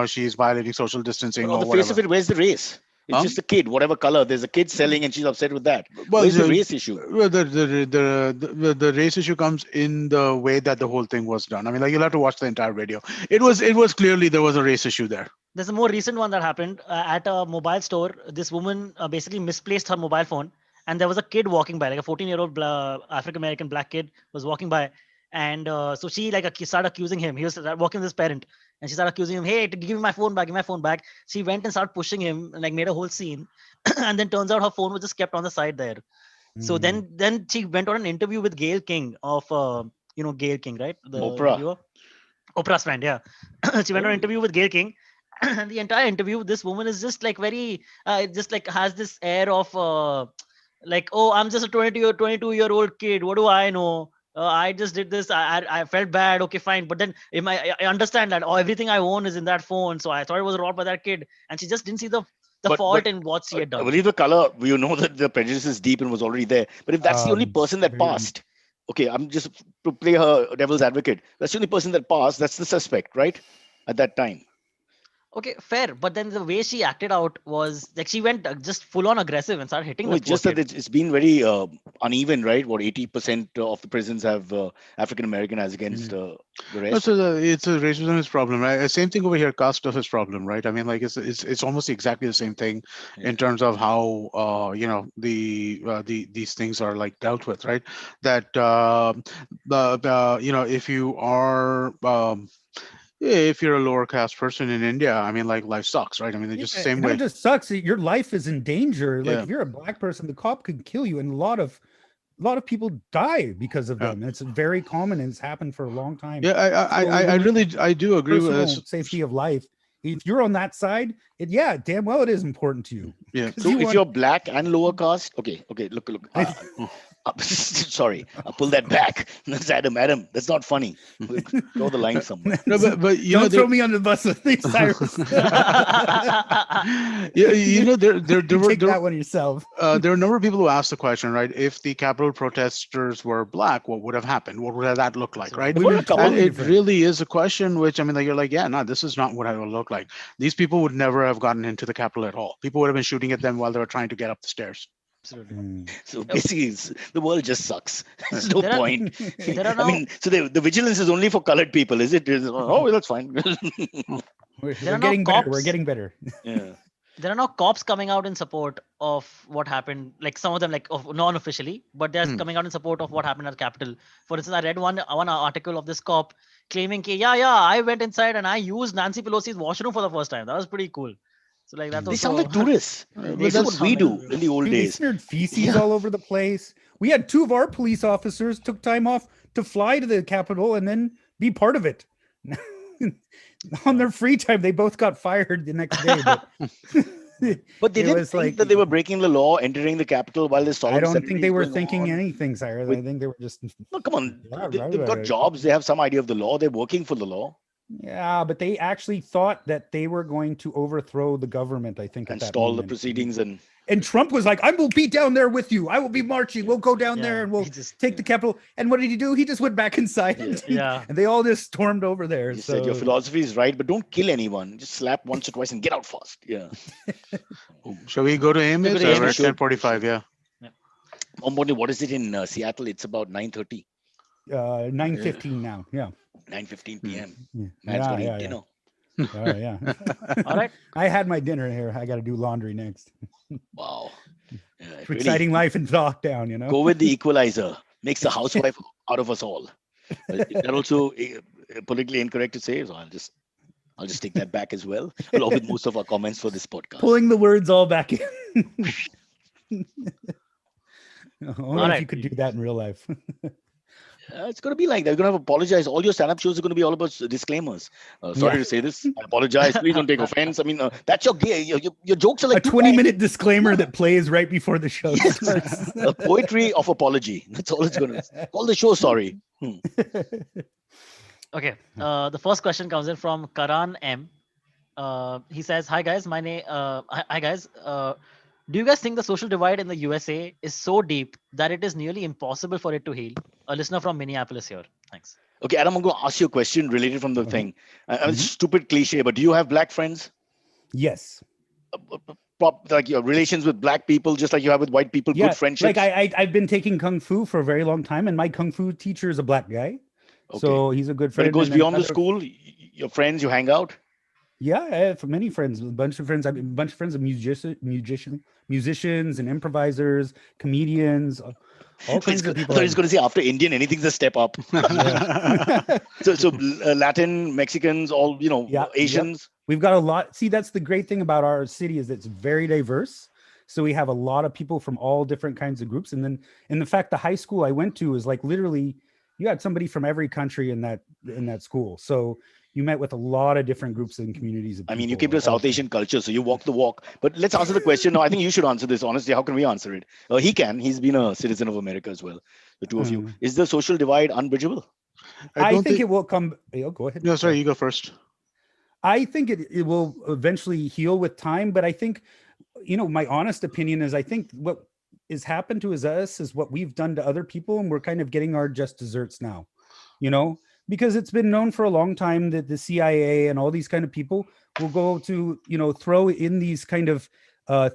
she's violating social distancing. But on the face of it, where's the race? It's just a kid, whatever color. There's a kid selling, and she's upset with that. Well, where's the race issue? Well, the race issue comes in the way that the whole thing was done. I mean, like you'll have to watch the entire video. It was clearly there was a race issue there. There's a more recent one that happened at a mobile store. This woman basically misplaced her mobile phone, and there was a kid walking by, like a 14-year-old African American black kid was walking by, and so she started accusing him. He was walking with his parent. And she started accusing him, hey, give me my phone back, give me my phone back. She went and started pushing him and made a whole scene. And then turns out her phone was just kept on the side there. So then she went on an interview with Gail King of, Gail King, right? Oprah's friend, yeah. She went on an interview with Gail King. And the entire interview, this woman is just very, has this air of oh, I'm just a 22-year-old kid. What do I know? I just did this. I felt bad. Okay, fine. But then I understand that everything I own is in that phone. So I thought it was robbed by that kid. And she just didn't see the fault in what she had done. I believe the color, that the prejudice is deep and was already there. But if that's the only person that passed, okay, I'm just to play her devil's advocate. That's the only person that passed. That's the suspect, right? At that time. Okay, fair. But then the way she acted out was like she went just full on aggressive and started hitting the It's just that it's been very uneven, right? What 80% of the prisons have African American as against the rest. So it's a racism problem, right? Same thing over here. Caste stuff is problem, right? I mean, like it's almost exactly the same thing in terms of how these things are like dealt with, right? That if you are if you're a lower caste person in India, I mean, like life sucks, right? I mean, just the same way. It just sucks. Your life is in danger. Like if you're a black person, the cop could kill you, and a lot of people die because of them. It's very common, and it's happened for a long time. Yeah, I do agree with this. Safety of life. If you're on that side, damn well it is important to you. Yeah. So if you're black and lower caste, okay, look. Sorry, I'll pull that back. That's Adam. That's not funny. Draw the line somewhere. No, but don't throw me on the bus with these, Cyrus. there were that one yourself. There are a number of people who asked the question, right? If the Capitol protesters were black, what would have happened? What would that look like, right? And it really is a question which, I mean, like you're like, this is not what it will look like. These people would never have gotten into the Capitol at all. People would have been shooting at them while they were trying to get up the stairs. Absolutely. So basically, the world just sucks. There's no point. I mean, so the vigilance is only for colored people, is it? That's fine. We're getting better. We're getting better. Yeah. There are now cops coming out in support of what happened. Like some of them, non-officially, but they're coming out in support of what happened at the Capitol. For instance, I read one article of this cop claiming, I went inside and I used Nancy Pelosi's washroom for the first time. That was pretty cool. So like that's They sound also like tourists. But This is what we do in the old Dude, they days. smeared feces Yeah. all over the place. We had two of our police officers took time off to fly to the Capitol and then be part of it. On their free time, they both got fired the next day. But But they it didn't was think like, that they were breaking the law, entering the Capitol while this I solemn don't ceremony think they is were going thinking on. anything, Cyrus. With, I think they were just no, come on. They've got jobs. They have some idea of the law. They're working for the law Yeah, but they actually thought that they were going to overthrow the government, I think, at and that stall the moment. proceedings. And Trump was like, I will be down there with you. I will be marching. We'll go down there yeah, and we'll he just take the Capitol. And what did he do? He just went back inside yeah. and they all just stormed over there. He said, your So philosophy is right, but don't kill anyone. Just slap once or twice and get out fast. Yeah. shall we go to We're AMAs? going to We're AMAs. at Should. 10:45. Yeah. What is it in Seattle? It's about 9:30, 9:15 now. Yeah. 9:15 p.m. Yeah. Man's got to Yeah, eat yeah. dinner. Oh, yeah. All right. I had my dinner here. I got to do laundry next. Wow. Yeah, really, Exciting life in lockdown, you know? go with the equalizer. Makes a housewife out of us all. That also politically incorrect to say, so I'll just take that back as well, along with most of our comments for this podcast. Pulling the words all back in. Only if right. you could do that in real life. It's going to be like that. You're going to have to apologize. All your stand-up shows are going to be all about disclaimers. Sorry Yeah. to say this. I apologize. Please don't take offense. I mean, that's your gay. Your jokes are A like 20-minute disclaimer that plays right before the show starts. a poetry of apology. That's all it's going to call the show. Sorry. Okay. The first question comes in from Karan M. He says, "Hi guys, my name. Hi guys. Do you guys think the social divide in the USA is so deep that it is nearly impossible for it to heal?" A listener from Minneapolis here. Thanks. Okay, Adam, I'm going to ask you a question related from the thing. Stupid cliche, but do you have black friends? Yes. Like your relations with black people, just like you have with white people, Yeah. good friendships? Like I've been taking Kung Fu for a very long time, and my Kung Fu teacher is a black guy. So he's a good But friend. it goes and then beyond the other- school. Your friends, you hang out. Yeah, I have many friends, a bunch of friends. I have a bunch of friends of musicians and improvisers, comedians, all kinds of I people. thought he was going to say after Indian, anything's a step up. So Latin, Mexicans, all Yeah, Asians. We've got a lot. See, that's the great thing about our city is it's very diverse. So we have a lot of people from all different kinds of groups. And then in the fact, the high school I went to is like literally you had somebody from every country in that school. So you met with a lot of different groups and communities of I mean, you people, came to a South Asian culture, so you walk the walk. But let's answer the question. No, I think you should answer this. Honestly, how can we answer it? He can. He's been a citizen of America as well. The two of you. Is the social divide unbridgeable? I think it will come. Go ahead. No, sorry, you go first. I think it will eventually heal with time, but I think, my honest opinion is I think what is happened to us is what we've done to other people, and we're kind of getting our just desserts now, because it's been known for a long time that the CIA and all these kind of people will go to, throw in these kind of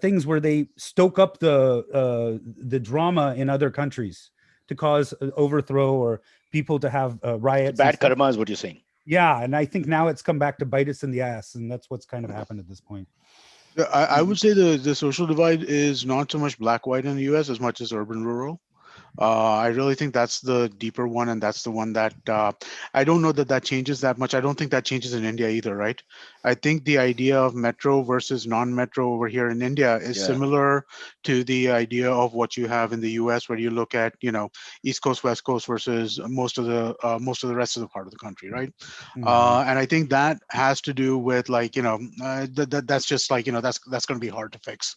things where they stoke up the drama in other countries to cause overthrow or people to have riots. Bad karma is what you're saying. Yeah, and I think now it's come back to bite us in the ass, and that's what's kind of happened at this point. I would say the social divide is not so much black-white in the U.S. as much as urban-rural. I really think that's the deeper one, and that's the one that I don't know that changes that much. I don't think that changes in India either, right? I think the idea of metro versus non-metro over here in India is similar to the idea of what you have in the U.S., where you look at East Coast, West Coast versus most of the rest of the part of the country, right? And I think that has to do with that's just that's going to be hard to fix.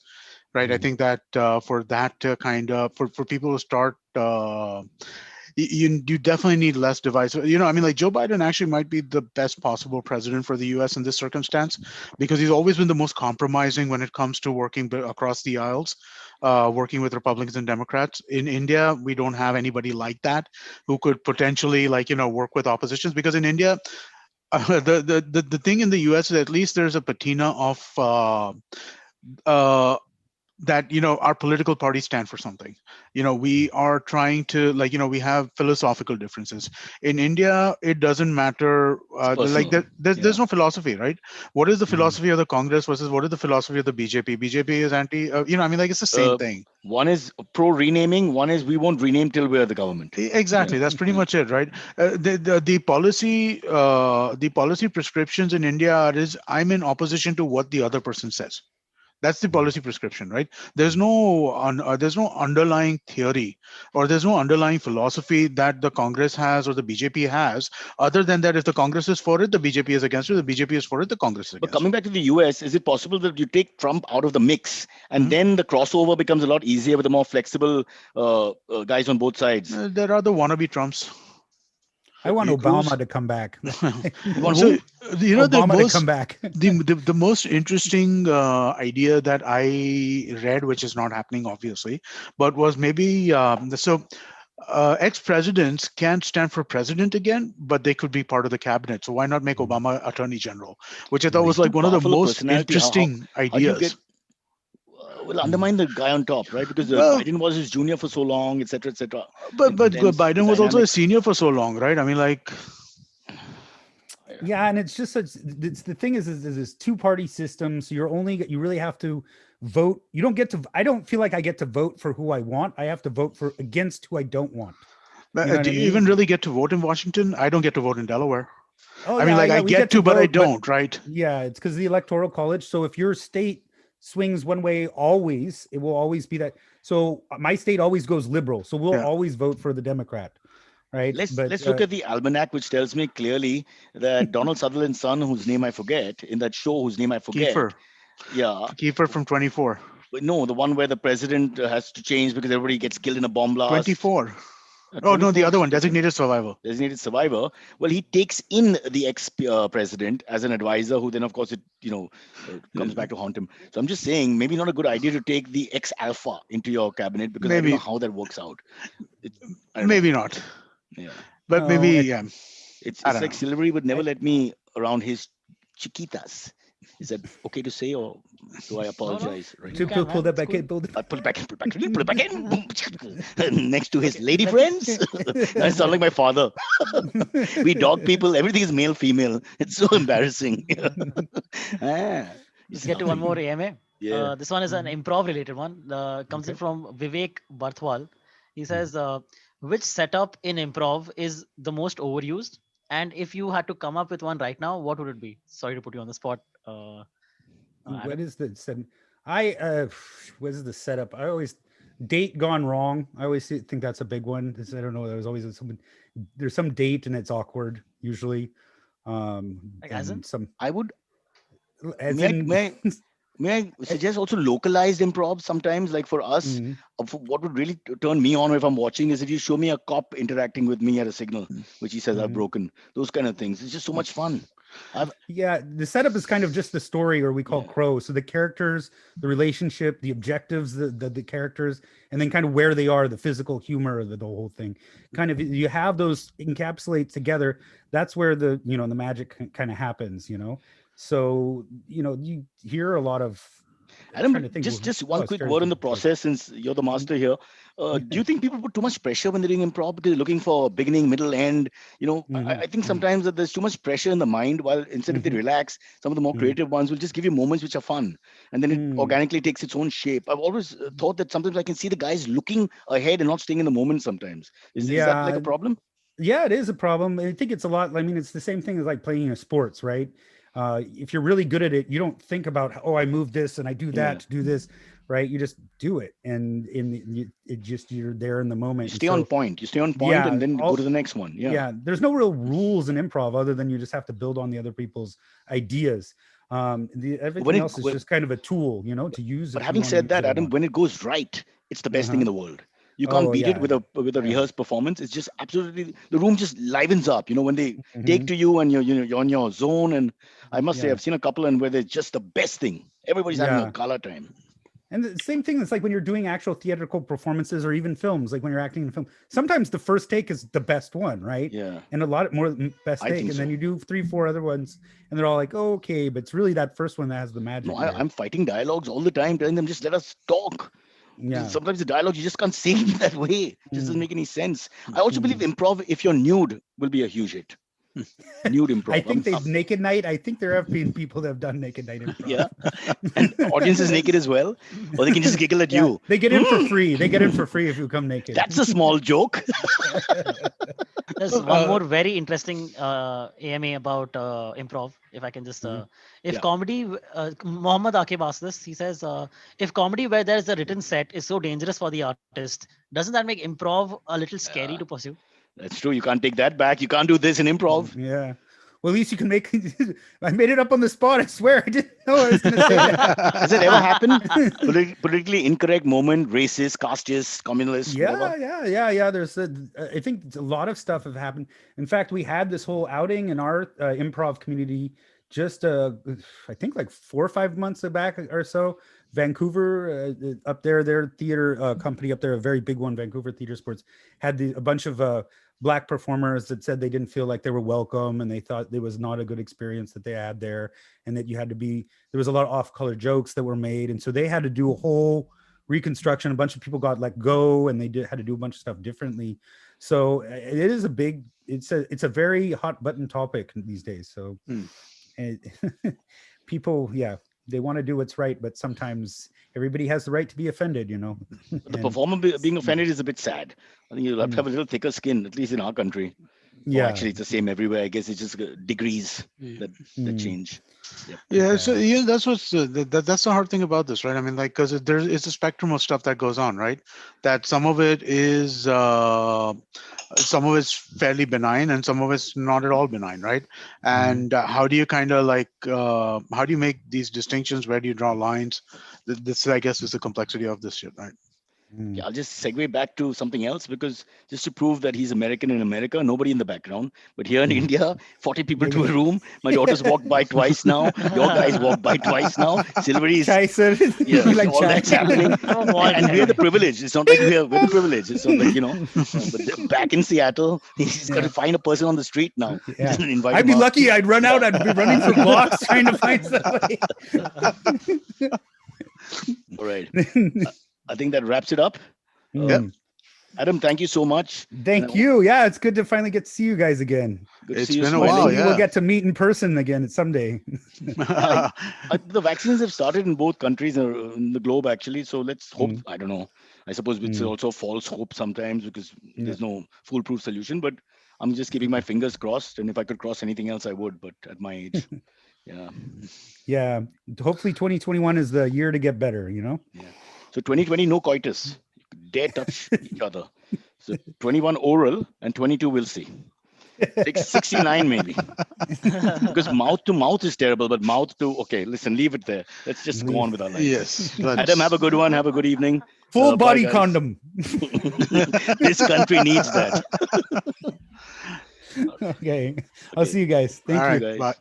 Right. I think that for that to kind of for people to start, you definitely need less divisive. Joe Biden actually might be the best possible president for the U.S. in this circumstance, because he's always been the most compromising when it comes to working across the aisles, working with Republicans and Democrats. In India, we don't have anybody like that who could potentially work with oppositions, because in India, the thing in the U.S. is at least there's a patina of that our political parties stand for something. We are trying to, like, we have philosophical differences. In India, it doesn't matter, It's like personal. there's Yeah. no philosophy, right? What is the Mhm. philosophy of the Congress versus what is the philosophy of the BJP is anti, like it's the same Uh, thing. One is pro renaming. One is we won't rename till we're the government. Exactly, that's pretty Yeah. much it, right? The policy prescriptions in India is, I'm in opposition to what the other person says. That's the policy prescription, right? There's no underlying theory, or there's no underlying philosophy that the Congress has or the BJP has, other than that if the Congress is for it, the BJP is against it, the BJP is for it, the Congress is But against coming it. back to the US, is it possible that you take Trump out of the mix and Mhm. then the crossover becomes a lot easier with the more flexible guys on both sides? There are the wannabe Trumps. I want You Obama Cruz? to come back. You want So whom? the Obama to come most back. the most interesting idea that I read, which is not happening obviously, but was maybe ex-presidents can't stand for president again, but they could be part of the cabinet. So why not make Mhm. Obama attorney general? Which I thought Right. was He's too like one of the powerful a most personality. interesting How do you get ideas. will Mm. undermine the guy on top, right? Because Well, Biden was his junior for so long, etc., etc. but It's tense. The Biden was also a dynamic. senior for so long, right? I mean, like, Yeah, and it's just such. It's the thing is this two-party system. So you really have to vote. You don't get to. I don't feel like I get to vote for who I want. I have to vote for against who I don't want. You know what do I you even mean? really get to vote in Washington? I don't get to vote in Delaware. Oh I mean, yeah, like, yeah. I We get get to to, but I vote, but don't, right? yeah, it's because of the electoral college. So if your state swings one way, always it will always be that. So my state always goes liberal. So we'll Yeah. always vote for the Democrat, right? But Let's look at the almanac, which tells me clearly that Donald Sutherland's son, whose name I forget, in that show, whose name I forget, Kiefer. yeah, Kiefer from 24. but no, the one where the president has to change because everybody gets killed in a bomb blast. 24. Oh, no, the 24 other is one, different. designated survivor. Designated survivor. Well, he takes in the ex president as an advisor, who then, of course, comes back to haunt him. So I'm just saying, maybe not a good idea to take the ex alpha into your cabinet because I don't know Maybe, how that works out. It, I don't know. maybe not. Yeah, But maybe, no, yeah, I it's don't like know. Silvery would never I, let me around his chiquitas. Is that okay to say, or do I No, no, apologize right you to now? can, pull man. that It's back cool. in, pull I pull it back in, pull it back in, pull it back in. Boom. Next to his Okay, lady let's friends. I sound like my father. We dog people. Everything is male, female. It's so embarrassing. Ah, you let's see get how to one things. more AMA. Yeah. This one is an Mhm. improv related one. Comes in Okay. from Vivek Barthwal. He Mhm. says, which setup in improv is the most overused? And if you had to come up with one right now, what would it be? Sorry to put you on the spot, What Adam. is the set? I what is the setup? I always date gone wrong. I always think that's a big one. I don't know. There's always someone. There's some date and it's awkward usually. Like, as in? And some I would. as May I, in. may I, may I suggest also localized improv sometimes? Like for us, Mhm. what would really turn me on if I'm watching is if you show me a cop interacting with me at a signal, which he says I've Mhm. broken. Those kind of things. It's just so much fun. I've Yeah, the setup is kind of just the story, or we call yeah. crow. So the characters, the relationship, the objectives, the characters, and then kind of where they are, the physical humor of the whole thing. Kind of you have those encapsulate together. That's where the magic kind of happens. So you hear a lot of. I'm Adam, trying to but think. just one quick word on the Stereotypical choice. process since you're the master here. Do you think people put too much pressure when they're doing improv because they're looking for beginning, middle, end? Mhm, I think mhm, sometimes that there's too much pressure in the mind. While instead, if they mhm, relax, some of the more mhm, creative ones will just give you moments which are fun, and then it mhm. organically takes its own shape. I've always thought that sometimes I can see the guys looking ahead and not staying in the moment. Sometimes is that like Yeah, a problem? yeah, it is a problem. I think it's a lot. I mean, it's the same thing as like playing a sports, right? If you're really good at it, you don't think about, oh, I move this and I do that Yeah, to do this, right? You just do it, and you're there in the you moment. And stay on so, point. You stay on point, yeah, and then go to all the next one. Yeah. yeah. There's no real rules in improv other than you just have to build on the other people's ideas. When Everything it else is just kind of a tool, to use But if you having want to said use that, it or Adam, not. when it goes right, it's the best thing Uh-huh. in the world. You can't Oh beat it yeah, with a yeah. rehearsed performance. It's just absolutely the room just livens up. When they take Hmm. to you and you're on your zone. And I must say, Yeah, I've seen a couple and where there's just the best thing. Everybody's having a yeah. gala time. And the same thing, it's like when you're doing actual theatrical performances or even films, like when you're acting in a film, sometimes the first take is the best one, right? Yeah. And a lot more best I take. think And so. then you do 3, 4 other ones and they're all like, oh, okay, but it's really that first one that has the magic. No, there. I'm fighting dialogues all the time, telling them just let us talk. Yeah. Sometimes the dialogue you just can't say it that way. It just doesn't make any sense. I also believe Mm. improv, if you're nude, will be a huge hit. Nude improv. I think they've naked night. I think there have been people that have done naked night improv. Yeah. And audience is naked as well. Or they can just giggle at Yeah, you. they get in for free. They get in for free if you come naked. That's a small joke. There's one more very interesting AMA about improv. If I can just, if Yeah. comedy, Mohammed Akib asked this. He says, if comedy where there's a written set is so dangerous for the artist, doesn't that make improv a little scary to pursue? That's true. You can't take that back. You can't do this in improv. Yeah. Well, at least you can make. I made it up on the spot. I swear, I didn't know I was going to say that. Has it ever happened? Politically incorrect moment, racist, casteist, communist, whatever? Yeah. There's I think a lot of stuff have happened. In fact, we had this whole outing in our improv community just, I think like 4 or 5 months back or so. Vancouver, up there, their theater company up there, a very big one, Vancouver Theater Sports, had a bunch of Black performers that said they didn't feel like they were welcome and they thought it was not a good experience that they had there, and that there was a lot of off-color jokes that were made, and so they had to do a whole reconstruction. A bunch of people got let go, and they had to do a bunch of stuff differently. So it is it's a very hot button topic these days. So people, they want to do what's right, but sometimes everybody has the right to be offended, But the performer being offended is a bit sad. I think you'll have to have a little thicker skin, at least in our country. Yeah. Or actually, it's the same everywhere. I guess it's just degrees that change. Yep. Yeah, so that's what's that's the hard thing about this, right? I mean, like, because it's a spectrum of stuff that goes on, right? That some of it's fairly benign, and some of it's not at all benign, right? And how do you kind of like how do you make these distinctions? Where do you draw lines? This, I guess, is the complexity of this shit, right? Yeah, I'll just segue back to something else, because just to prove that he's American in America, nobody in the background. But here in India, 40 people to a room. My daughter's walked by twice now. Your guys walked by twice now. Silverie is yeah, so like all that's happening. And we're the privilege. It's not like we're the privilege. It's not like, but back in Seattle, he's got to find a person on the street now. He doesn't invite I'd him be out. lucky. I'd run out. I'd be running for blocks trying to find somebody. All right. I think that wraps it up. Yep. Adam, thank you so much. Thank you. Yeah, it's good to finally get to see you guys again. Good to It's see you been a smiling. while, Maybe we'll get to meet in person again someday. The vaccines have started in both countries in the globe, actually. So let's hope. I don't know. I suppose it's also false hope sometimes, because there's no foolproof solution. But I'm just keeping my fingers crossed. And if I could cross anything else, I would. But at my age, Yeah. Hopefully 2021 is the year to get better, Yeah. So 2020, no coitus. You could dare touch each other. So 21 oral and 22 we'll see. 69 maybe. Because mouth to mouth is terrible, but mouth to, okay, listen, leave it there. Let's just go on with our lives. Yes. Adam, have a good one. Have a good evening. Full Bye, body guys. condom. This country needs that. Okay. I'll see you guys. Thank All you. right. guys. Bye.